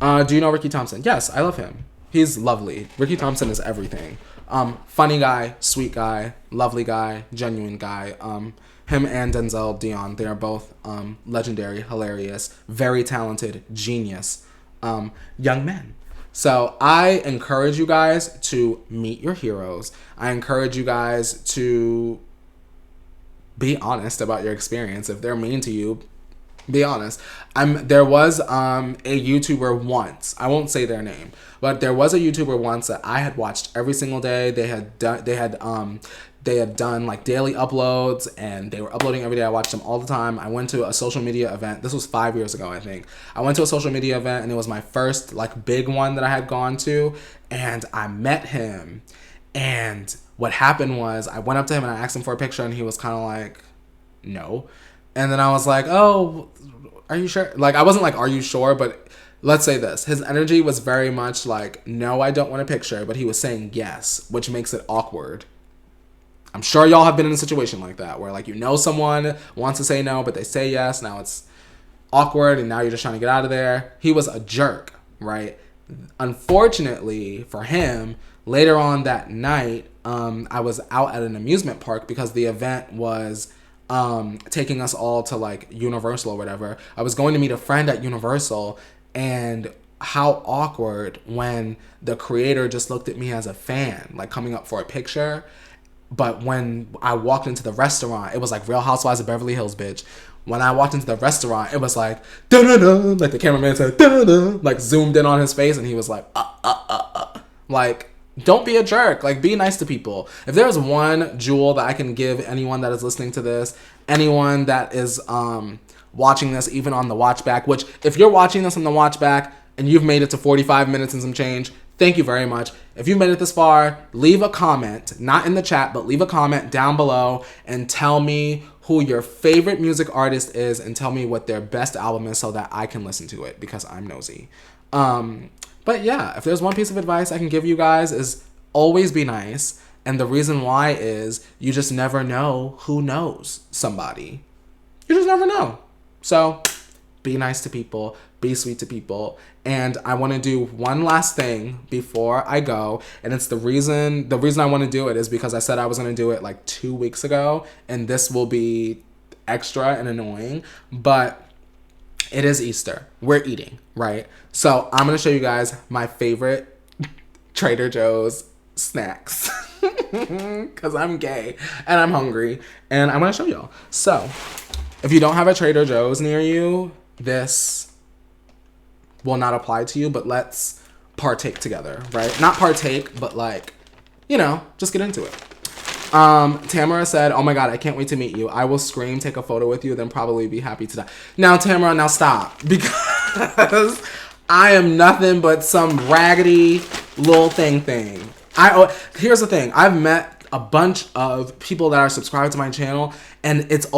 Do you know Ricky Thompson? Yes, I love him. He's lovely. Ricky Thompson is everything. Funny guy, sweet guy, lovely guy, genuine guy. Him and Denzel Dion, they are both legendary, hilarious, very talented, genius young men. So I encourage you guys to meet your heroes. I encourage you guys to be honest about your experience. If they're mean to you, be honest. There was a YouTuber once, I won't say their name, but there was a YouTuber once that I had watched every single day. They had done like daily uploads and they were uploading every day. I watched them all the time. I went to a social media event. This was 5 years ago, I think. I went to a social media event and it was my first like big one that I had gone to, and I met him. And what happened was I went up to him and I asked him for a picture and he was kind of like, no. And then I was like, oh, are you sure? Like, I wasn't like, are you sure? But let's say this. His energy was very much like, no, I don't want a picture. But he was saying yes, which makes it awkward. I'm sure y'all have been in a situation like that where, like, you know someone wants to say no, but they say yes. Now it's awkward and now you're just trying to get out of there. He was a jerk, right? Unfortunately for him, later on that night, I was out at an amusement park because the event was taking us all to like Universal or whatever. I was going to meet a friend at Universal, and how awkward when the creator just looked at me as a fan, like coming up for a picture. But when I walked into the restaurant, it was like Real Housewives of Beverly Hills, bitch. When I walked into the restaurant, it was like, da-da-da, like the cameraman said, da-da-da, like zoomed in on his face, and he was like, like, Don't be a jerk. Like, be nice to people. If there's one jewel that I can give anyone that is listening to this, anyone that is watching this, even on the watch back, which if you're watching this on the watch back and you've made it to 45 minutes and some change, thank you very much. If you've made it this far, leave a comment, not in the chat, but leave a comment down below and tell me who your favorite music artist is and tell me what their best album is so that I can listen to it because I'm nosy. But yeah, if there's one piece of advice I can give you guys is always be nice. And the reason why is you just never know who knows somebody. You just never know. So be nice to people, be sweet to people. And I want to do one last thing before I go. And it's the reason I want to do it is because I said I was going to do it like 2 weeks ago. And this will be extra and annoying. But it is Easter. We're eating, right? So I'm going to show you guys my favorite Trader Joe's snacks. Because I'm gay and I'm hungry. And I'm going to show y'all. So if you don't have a Trader Joe's near you, this will not apply to you. But let's partake together, right? Not partake, but like, you know, just get into it. Tamara said, oh my God, I can't wait to meet you. I will scream, take a photo with you, then probably be happy to die. Now, Tamara, now stop. Because I am nothing but some raggedy little thing. Here's the thing. I've met a bunch of people that are subscribed to my channel, and it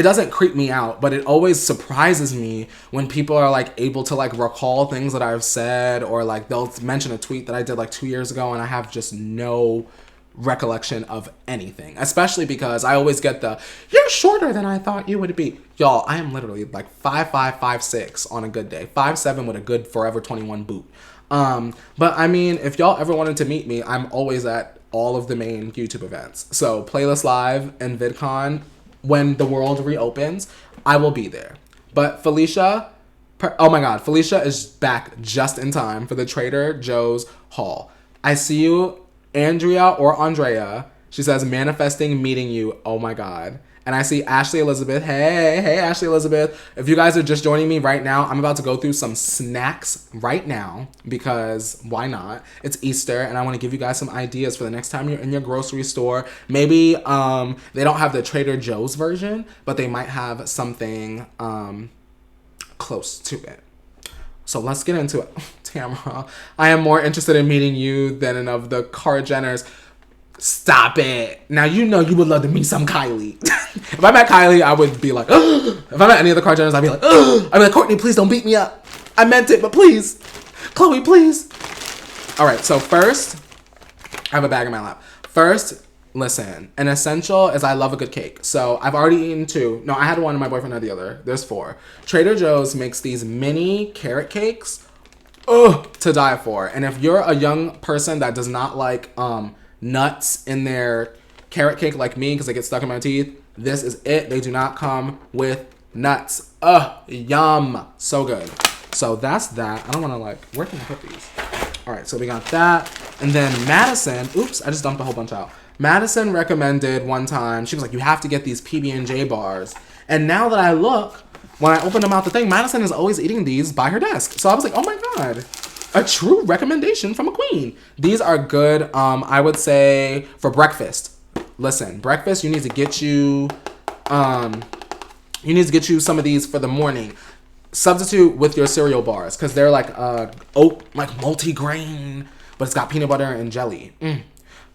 doesn't creep me out, but it always surprises me when people are like able to like recall things that I've said, or like they'll mention a tweet that I did like 2 years ago and I have just no recollection of anything, especially because I always get you're shorter than I thought you would be. Y'all, I am literally like 5'5", 5'6" on a good day, 5'7" with a good Forever 21 boot. But I mean, if y'all ever wanted to meet me, I'm always at all of the main YouTube events. So Playlist Live and VidCon, when the world reopens, I will be there. But Felicia, oh my God, Felicia is back just in time for the Trader Joe's haul. I see you, Andrea or Andrea. She says, manifesting meeting you. Oh my God. And I see Ashley Elizabeth. Hey, Ashley Elizabeth. If you guys are just joining me right now, I'm about to go through some snacks right now because why not? It's Easter and I want to give you guys some ideas for the next time you're in your grocery store. Maybe they don't have the Trader Joe's version, but they might have something close to it. So let's get into it. Tamara, I am more interested in meeting you than in of the Jenners. Stop it. Now, you know you would love to meet some Kylie. If I met Kylie, I would be like, ugh. If I met any of the Jenners, I'd be like, ugh. I'd be like, Courtney, please don't beat me up. I meant it, but please. Chloe, please. All right, so first, I have a bag in my lap. First, listen, an essential is I love a good cake. So I've already eaten 2. No, I had one and my boyfriend had the other. There's 4. Trader Joe's makes these mini carrot cakes. Ugh, to die for. And if you're a young person that does not like nuts in their carrot cake like me because they get stuck in my teeth, this is it. They do not come with nuts. Ugh, yum. So good. So that's that. I don't want to like, where can I put these? All right, so we got that. And then Madison, oops, I just dumped a whole bunch out. Madison recommended one time, she was like, you have to get these PB&J bars. And now that I look, when I opened them out the thing, Madison is always eating these by her desk. So I was like, oh my God. A true recommendation from a queen. These are good, I would say, for breakfast. Listen, breakfast, you need to get you some of these for the morning. Substitute with your cereal bars, because they're like oat, like multi-grain, but it's got peanut butter and jelly.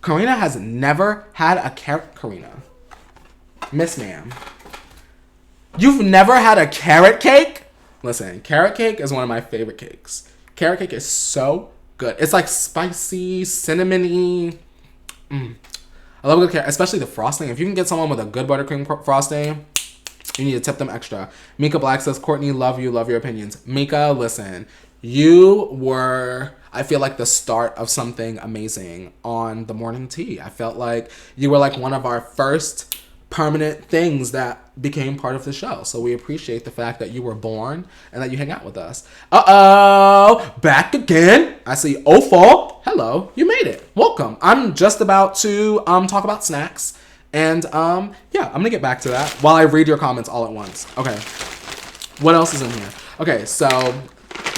Karina has never had a carrot. Karina, Miss Ma'am, you've never had a carrot cake? Listen, carrot cake is one of my favorite cakes. Carrot cake is so good. It's like spicy, cinnamony. I love a good carrot, especially the frosting. If you can get someone with a good buttercream frosting, you need to tip them extra. Mika Black says, Courtney, love you, love your opinions. Mika, listen, you were, I feel like, the start of something amazing on the morning tea. I felt like you were like one of our first permanent things that became part of the show. So we appreciate the fact that you were born and that you hang out with us. Uh-oh, back again. I see Ofo. Hello, you made it. Welcome. I'm just about to talk about snacks. And yeah, I'm gonna get back to that while I read your comments all at once. Okay, what else is in here? Okay, so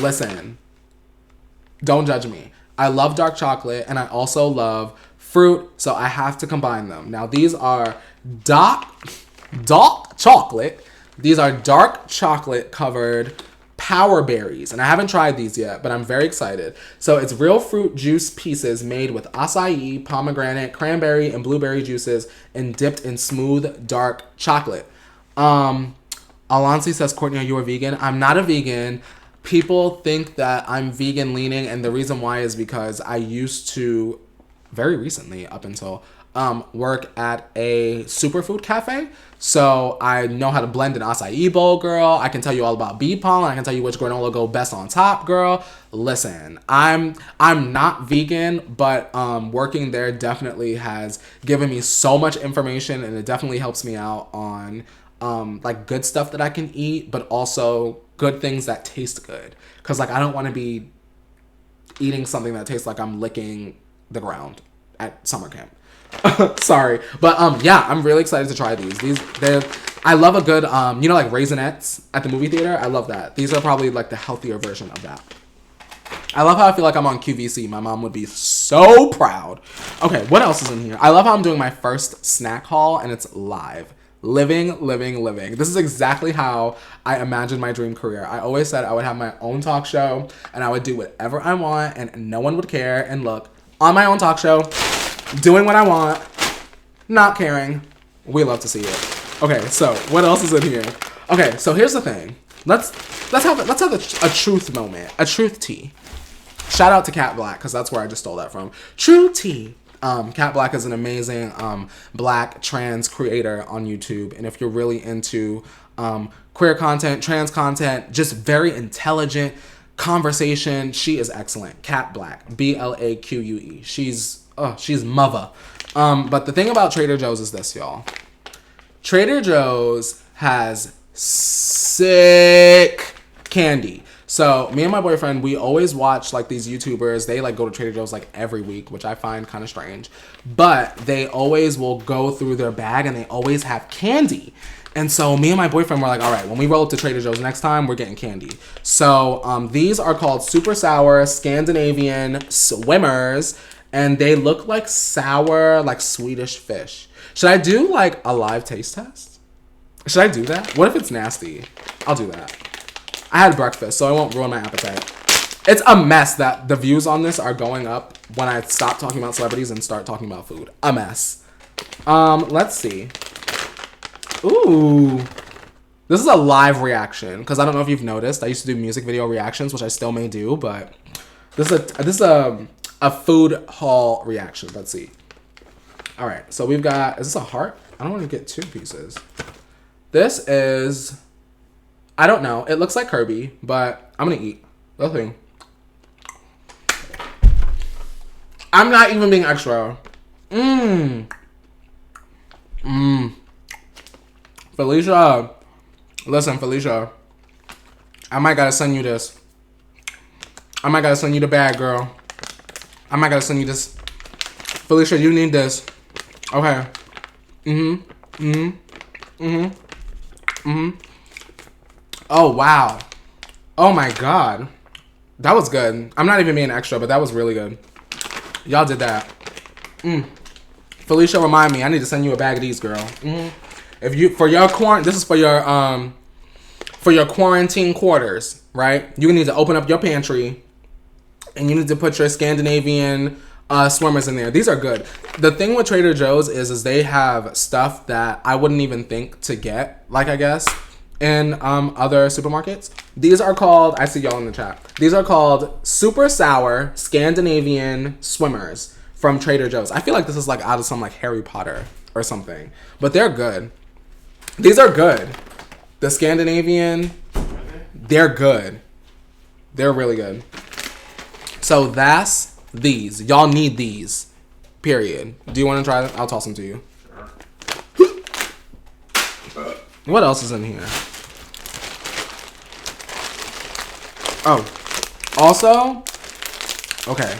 listen, Don't judge me. I love dark chocolate and I also love fruit, so I have to combine them. Now these are dark chocolate. These are dark chocolate covered power berries, and I haven't tried these yet, but I'm very excited. So it's real fruit juice pieces made with acai, pomegranate, cranberry, and blueberry juices and dipped in smooth dark chocolate. Alansi says, Courtney, are you a vegan? I'm not a vegan. People think that I'm vegan leaning, and the reason why is because I used to, very recently, up until work at a superfood cafe. So I know how to blend an acai bowl, girl. I can tell you all about bee pollen. I can tell you which granola go best on top, girl. Listen, I'm not vegan, but working there definitely has given me so much information, and it definitely helps me out on like good stuff that I can eat, but also good things that taste good. Cause like I don't want to be eating something that tastes like I'm licking the ground at summer camp. Sorry, but yeah, I'm really excited to try these. I love a good you know, like Raisinets at the movie theater. I love that. These are probably like the healthier version of that. I love how I feel like I'm on QVC. My mom would be so proud. Okay, what else is in here? I love how I'm doing my first snack haul and it's live. Living. This is exactly how I imagined my dream career. I always said I would have my own talk show and I would do whatever I want and no one would care. And look, on my own talk show, doing what I want, not caring. We love to see it. Okay, so what else is in here? Okay, so here's the thing. Let's have a truth moment, a truth tea. Shout out to Cat Black, because that's where I just stole that from. True tea. Cat Black is an amazing black trans creator on YouTube, and if you're really into queer content, trans content, just very intelligent conversation, she is excellent. Cat Black, Blaque. She's mother. But the thing about Trader Joe's is this, y'all. Trader Joe's has sick candy. So me and my boyfriend, we always watch like these YouTubers. They like go to Trader Joe's like every week, which I find kind of strange. But they always will go through their bag and they always have candy. And so me and my boyfriend were like, all right, when we roll up to Trader Joe's next time, we're getting candy. So these are called Super Sour Scandinavian Swimmers. And they look like sour, like Swedish fish. Should I do like a live taste test? Should I do that? What if it's nasty? I'll do that. I had breakfast, so I won't ruin my appetite. It's a mess that the views on this are going up when I stop talking about celebrities and start talking about food. A mess. Let's see. Ooh. This is a live reaction, because I don't know if you've noticed. I used to do music video reactions, which I still may do, but this is a food haul reaction. Let's see. All right, so we've got, is this a heart? I don't want to get two pieces. This is, I don't know. It looks like Kirby, but I'm going to eat. Let's see. I'm not even being extra. Felicia. Listen, Felicia. I might gotta send you this. I might gotta send you the bag, girl. I might gotta send you this. Felicia, you need this. Okay. Oh, wow. Oh, my God. That was good. I'm not even being extra, but that was really good. Y'all did that. Felicia, remind me. I need to send you a bag of these, girl. If you, for your this is for your quarantine quarters, right? You need to open up your pantry and you need to put your Scandinavian swimmers in there. These are good. The thing with Trader Joe's is they have stuff that I wouldn't even think to get, like, I guess, in other supermarkets. These are called, I see y'all in the chat. These are called Super Sour Scandinavian Swimmers from Trader Joe's. I feel like this is like out of some like Harry Potter or something, but they're good. These are good. The Scandinavian, they're good. They're really good. So that's these. Y'all need these. Period. Do you want to try them? I'll toss them to you. What else is in here? Oh. Also, okay.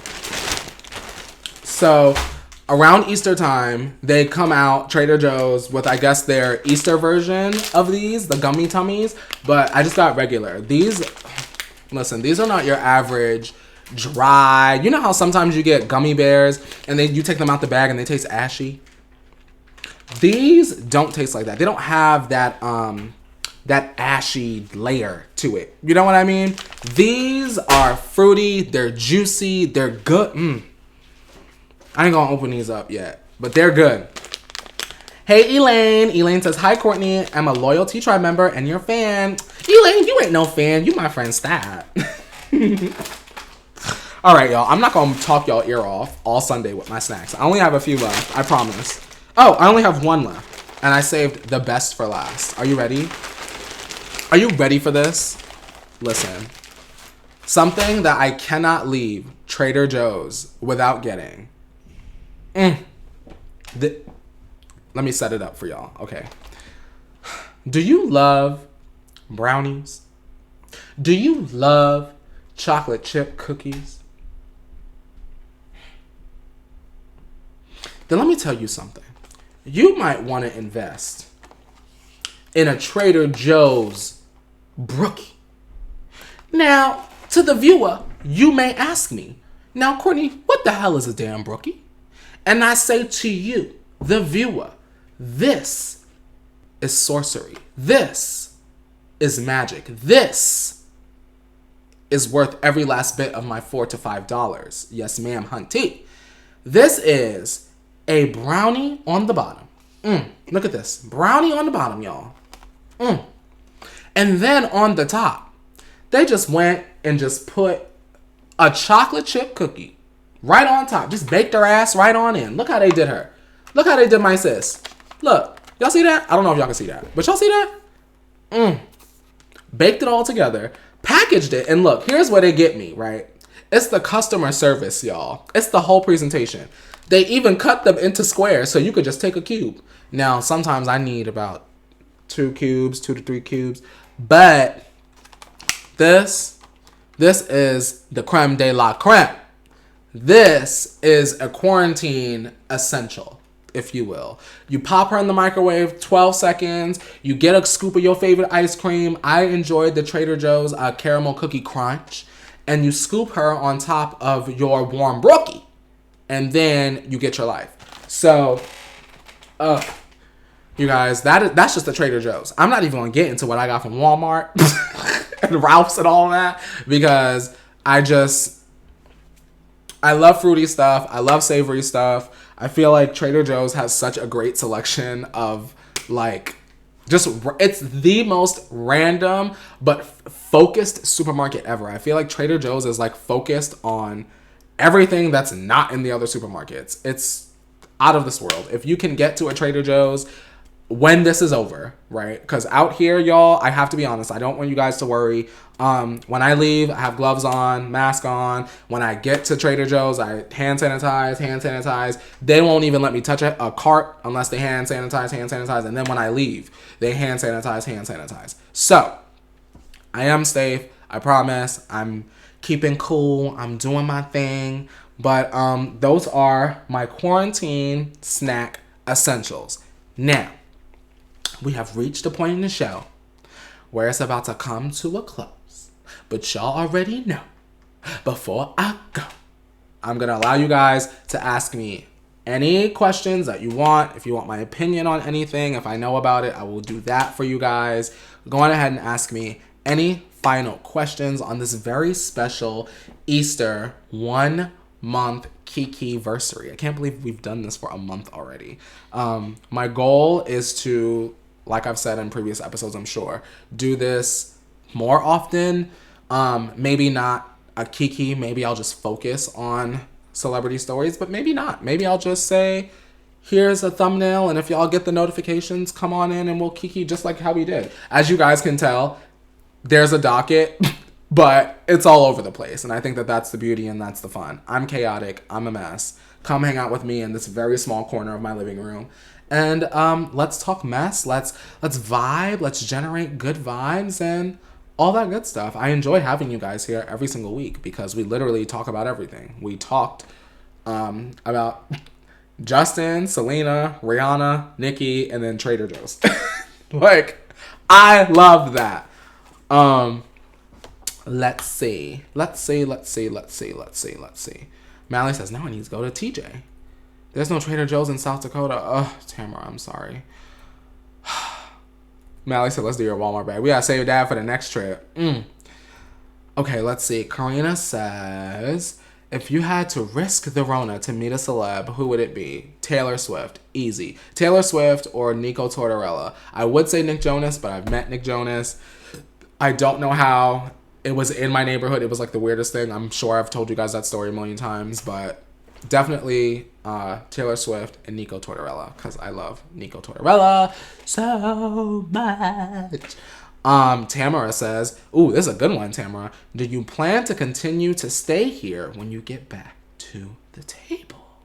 So, around Easter time, they come out, Trader Joe's, with, I guess, their Easter version of these, the gummy tummies. But I just got regular. These, listen, these are not your average dry. You know how sometimes you get gummy bears and you take them out the bag and they taste ashy? These don't taste like that. They don't have that that ashy layer to it. You know what I mean? These are fruity, they're juicy, they're good. I ain't gonna open these up yet, but they're good. Hey, Elaine. Elaine says, hi, Courtney. I'm a loyalty tribe member and your fan. Elaine, you ain't no fan. You my friend Stat. All right, y'all. I'm not going to talk y'all ear off all Sunday with my snacks. I only have a few left. I promise. Oh, I only have one left. And I saved the best for last. Are you ready? Are you ready for this? Listen. Something that I cannot leave Trader Joe's without getting. Let me set it up for y'all. Okay. Do you love brownies? Do you love chocolate chip cookies? Then let me tell you something. You might want to invest in a Trader Joe's Brookie. Now, to the viewer, you may ask me, now, Courtney, what the hell is a damn Brookie? And I say to you, the viewer, this is sorcery. This is magic. This is worth every last bit of my $4 to $5. Yes, ma'am, hunty. This is a brownie on the bottom. Look at this. Brownie on the bottom, y'all. And then on the top, they just went and just put a chocolate chip cookie right on top. Just baked her ass right on in. Look how they did her. Look how they did my sis. Look. Y'all see that? I don't know if y'all can see that. But y'all see that? Baked it all together. Packaged it. And look, here's where they get me, right? It's the customer service, y'all. It's the whole presentation. They even cut them into squares so you could just take a cube. Now, sometimes I need about 2 to 3 cubes. But this is the creme de la creme. This is a quarantine essential, if you will. You pop her in the microwave, 12 seconds. You get a scoop of your favorite ice cream. I enjoyed the Trader Joe's caramel cookie crunch. And you scoop her on top of your warm brookie. And then you get your life. So, you guys, that's just the Trader Joe's. I'm not even going to get into what I got from Walmart and Ralph's and all that. Because I love fruity stuff. I love savory stuff. I feel like Trader Joe's has such a great selection of it's the most random but focused supermarket ever. I feel like Trader Joe's is focused on everything that's not in the other supermarkets. It's out of this world. If you can get to a Trader Joe's when this is over, right? Because out here, y'all, I have to be honest, I don't want you guys to worry. When I leave, I have gloves on, mask on. When I get to Trader Joe's, I hand sanitize. They won't even let me touch a cart unless they hand sanitize. And then when I leave, they hand sanitize. So, I am safe. I promise. I'm keeping cool. I'm doing my thing. But those are my quarantine snack essentials. Now, we have reached a point in the show where it's about to come to a close. But y'all already know, before I go, I'm going to allow you guys to ask me any questions that you want. If you want my opinion on anything, if I know about it, I will do that for you guys. Go on ahead and ask me any final questions on this very special Easter 1 month Kiki-versary. I can't believe we've done this for a month already. My goal is to, like I've said in previous episodes, I'm sure, do this more often. Maybe not a Kiki. Maybe I'll just focus on celebrity stories, but maybe not. Maybe I'll just say, here's a thumbnail, and if y'all get the notifications, come on in and we'll Kiki just like how we did. As you guys can tell, there's a docket, but it's all over the place. And I think that that's the beauty and that's the fun. I'm chaotic. I'm a mess. Come hang out with me in this very small corner of my living room. And let's talk mess. Let's vibe. Let's generate good vibes and all that good stuff. I enjoy having you guys here every single week because we literally talk about everything. We talked about Justin, Selena, Rihanna, Nicki, and then Trader Joe's. I love that. Let's see. Mally says, now I need to go to TJ. There's no Trader Joe's in South Dakota. Ugh, Tamara, I'm sorry. Mally said, let's do your Walmart bag. We gotta save dad for the next trip. Okay, let's see. Karina says, if you had to risk the Rona to meet a celeb, who would it be? Taylor Swift. Easy. Taylor Swift or Nico Tortorella. I would say Nick Jonas, but I've met Nick Jonas. I don't know how. It was in my neighborhood. It was like the weirdest thing. I'm sure I've told you guys that story a million times, but definitely Taylor Swift and Nico Tortorella, because I love Nico Tortorella so much. Tamara says, ooh, this is a good one, Tamara. Do you plan to continue to stay here when you get back to the table?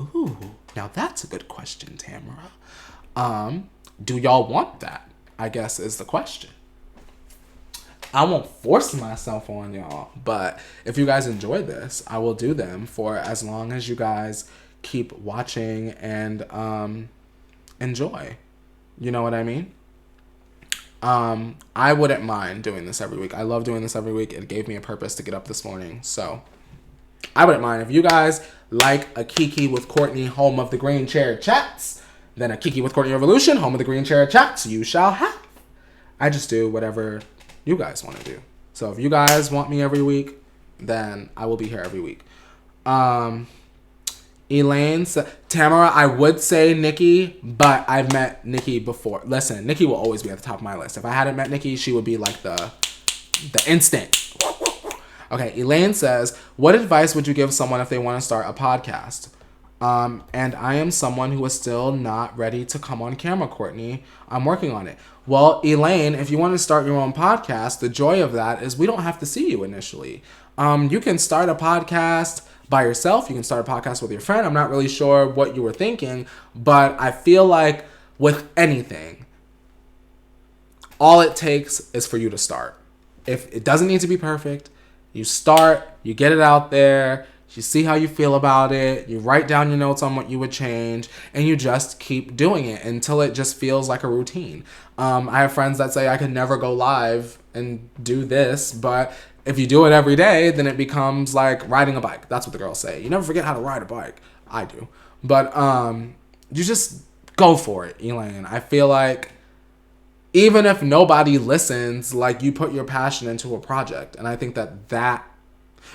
Ooh, now that's a good question, Tamara. Do y'all want that? I guess is the question. I won't force myself on y'all, but if you guys enjoy this, I will do them for as long as you guys keep watching and enjoy. You know what I mean? I wouldn't mind doing this every week. I love doing this every week. It gave me a purpose to get up this morning. So I wouldn't mind. If you guys like a Kiki with Courtney, home of the Green Chair Chats, then a Kiki with CourtneyRevolution, home of the Green Chair Chats, you shall have. I just do whatever you guys want to do. So if you guys want me every week, then I will be here every week. Elaine said, Tamara, I would say Nicki, but I've met Nicki before. Listen, Nicki will always be at the top of my list. If I hadn't met Nicki, she would be like the instant. Okay, Elaine says, what advice would you give someone if they want to start a podcast? And I am someone who is still not ready to come on camera, Courtney. I'm working on it. Well, Elaine, if you want to start your own podcast, the joy of that is we don't have to see you initially. You can start a podcast by yourself. You can start a podcast with your friend. I'm not really sure what you were thinking, but I feel like with anything, all it takes is for you to start. If it doesn't need to be perfect, you start, you get it out there, you see how you feel about it, you write down your notes on what you would change, and you just keep doing it until it just feels like a routine. I have friends that say I could never go live and do this, but if you do it every day, then it becomes like riding a bike. That's what the girls say. You never forget how to ride a bike. I do. But you just go for it, Elaine. I feel like even if nobody listens, like you put your passion into a project. And I think that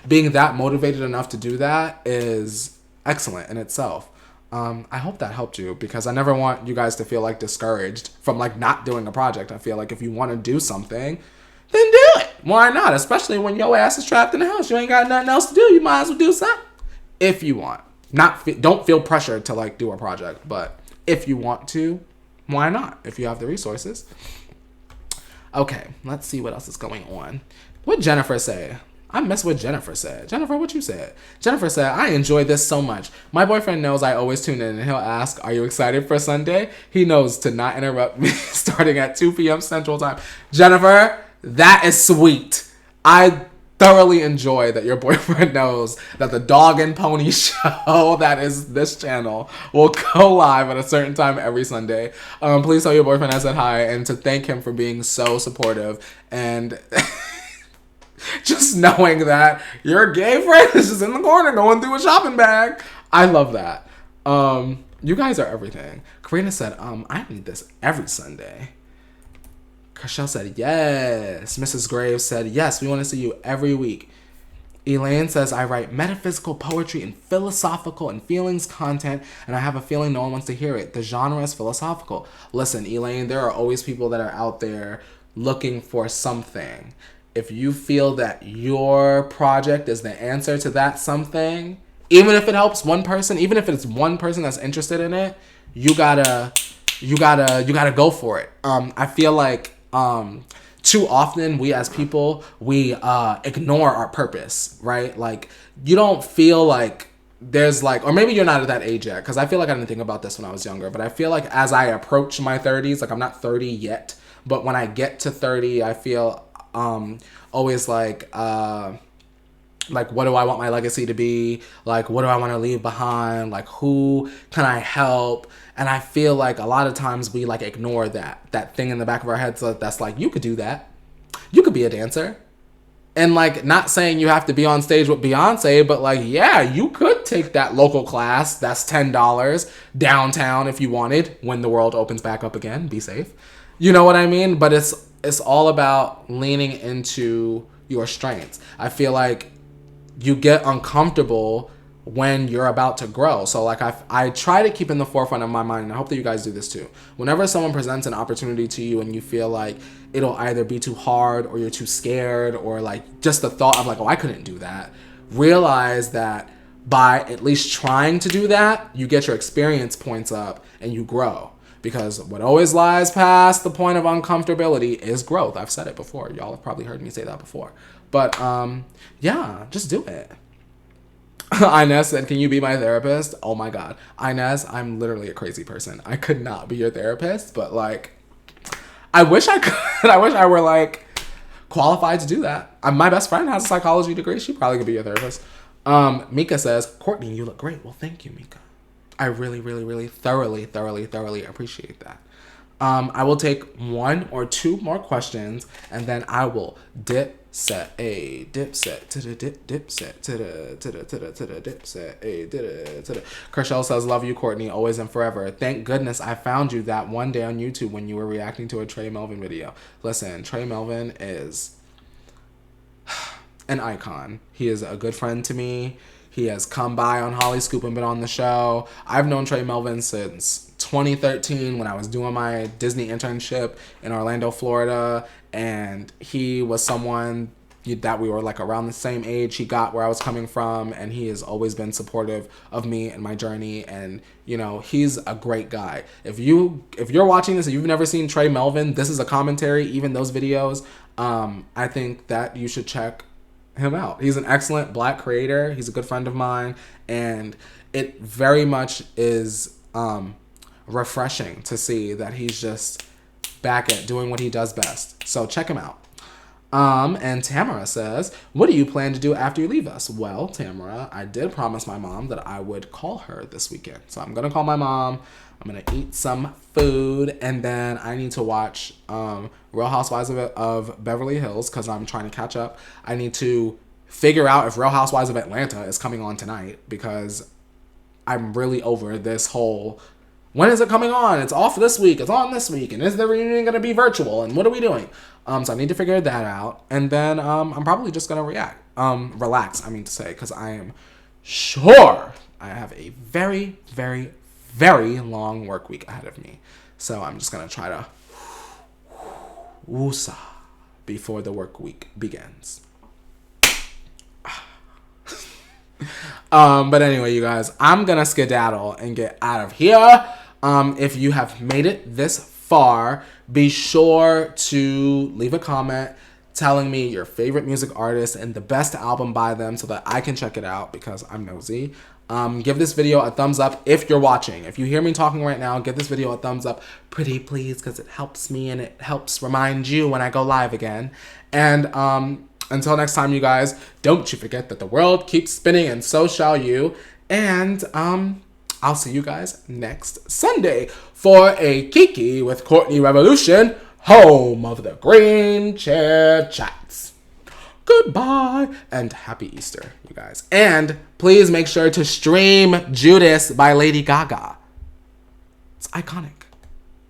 being that motivated enough to do that is excellent in itself. I hope that helped you, because I never want you guys to feel like discouraged from like not doing a project. I feel like if you want to do something, then do it. Why not? Especially when your ass is trapped in the house. You ain't got nothing else to do. You might as well do something. If you want. Don't feel pressured to like do a project, but if you want to, why not? If you have the resources. Okay, let's see what else is going on. What Jennifer say? I miss what Jennifer said. Jennifer, what you said? Jennifer said, I enjoy this so much. My boyfriend knows I always tune in and he'll ask, are you excited for Sunday? He knows to not interrupt me starting at 2 p.m. Central Time. Jennifer, that is sweet. I thoroughly enjoy that your boyfriend knows that the Dog and Pony show that is this channel will go live at a certain time every Sunday. Please tell your boyfriend I said hi, and to thank him for being so supportive and just knowing that your gay friend is just in the corner going through a shopping bag. I love that. You guys are everything. Karina said, I need this every Sunday. Cashel said, yes. Mrs. Graves said, yes, we want to see you every week. Elaine says, I write metaphysical poetry and philosophical and feelings content, and I have a feeling no one wants to hear it. The genre is philosophical. Listen, Elaine, there are always people that are out there looking for something. If you feel that your project is the answer to that something, even if it helps one person, even if it's one person that's interested in it, you gotta go for it. I feel like too often we as people, we ignore our purpose, right? Like you don't feel like there's like, or maybe you're not at that age yet, because I feel like I didn't think about this when I was younger, but I feel like as I approach my 30s, like I'm not 30 yet, but when I get to 30, I feel always like what do I want my legacy to be? Like, what do I want to leave behind? Like, who can I help? And I feel like a lot of times we like ignore that thing in the back of our heads that's like, you could do that. You could be a dancer. And like, not saying you have to be on stage with Beyonce, but like, yeah, you could take that local class that's $10 downtown if you wanted when the world opens back up again. Be safe. You know what I mean? But it's all about leaning into your strengths. I feel like you get uncomfortable when you're about to grow. So like I try to keep in the forefront of my mind, and I hope that you guys do this too. Whenever someone presents an opportunity to you and you feel like it'll either be too hard or you're too scared, or like just the thought of like, oh, I couldn't do that, realize that by at least trying to do that, you get your experience points up and you grow. Because what always lies past the point of uncomfortability is growth. I've said it before. Y'all have probably heard me say that before. But yeah, just do it. Inez said, can you be my therapist? Oh my God. Inez, I'm literally a crazy person. I could not be your therapist, but like, I wish I could. I wish I were like qualified to do that. My best friend has a psychology degree. She probably could be your therapist. Mika says, Courtney, you look great. Well, thank you, Mika. I really, really, really thoroughly appreciate that. I will take one or two more questions, and then I will dip set to the dip set to the dip set to the. Kershell says, love you, Courtney, always and forever. Thank goodness I found you that one day on YouTube when you were reacting to a Trey Melvin video. Listen, Trey Melvin is an icon. He is a good friend to me. He has come by on Holly Scoop and been on the show. I've known Trey Melvin since 2013 when I was doing my Disney internship in Orlando, Florida. And he was someone that we were like around the same age. He got where I was coming from, and he has always been supportive of me and my journey. And, you know, he's a great guy. If you're watching this and you've never seen Trey Melvin, this is a commentary, even those videos. I think that you should check him out. He's an excellent Black creator. He's a good friend of mine, and it very much is refreshing to see that he's just back at doing what he does best. So check him out. And Tamara says, what do you plan to do after you leave us? Well, Tamara, I did promise my mom that I would call her this weekend. So I'm gonna call my mom. I'm gonna eat some food, and then I need to watch Real Housewives of Beverly Hills because I'm trying to catch up. I need to figure out if Real Housewives of Atlanta is coming on tonight because I'm really over this whole, when is it coming on? It's off this week. It's on this week. And is the reunion going to be virtual? And what are we doing? So I need to figure that out. And then I'm probably just going to relax, because I am sure I have a very, very, very long work week ahead of me. So I'm just going to try to woosah before the work week begins. But anyway, you guys, I'm going to skedaddle and get out of here. If you have made it this far, be sure to leave a comment telling me your favorite music artist and the best album by them so that I can check it out because I'm nosy. Give this video a thumbs up if you're watching. If you hear me talking right now, give this video a thumbs up, pretty please, because it helps me and it helps remind you when I go live again. And until next time, you guys, don't you forget that the world keeps spinning and so shall you. And I'll see you guys next Sunday for a Kiki with CourtneyRevolution, home of the Green Chair Chats. Goodbye and happy Easter, you guys. And please make sure to stream Judas by Lady Gaga. It's iconic.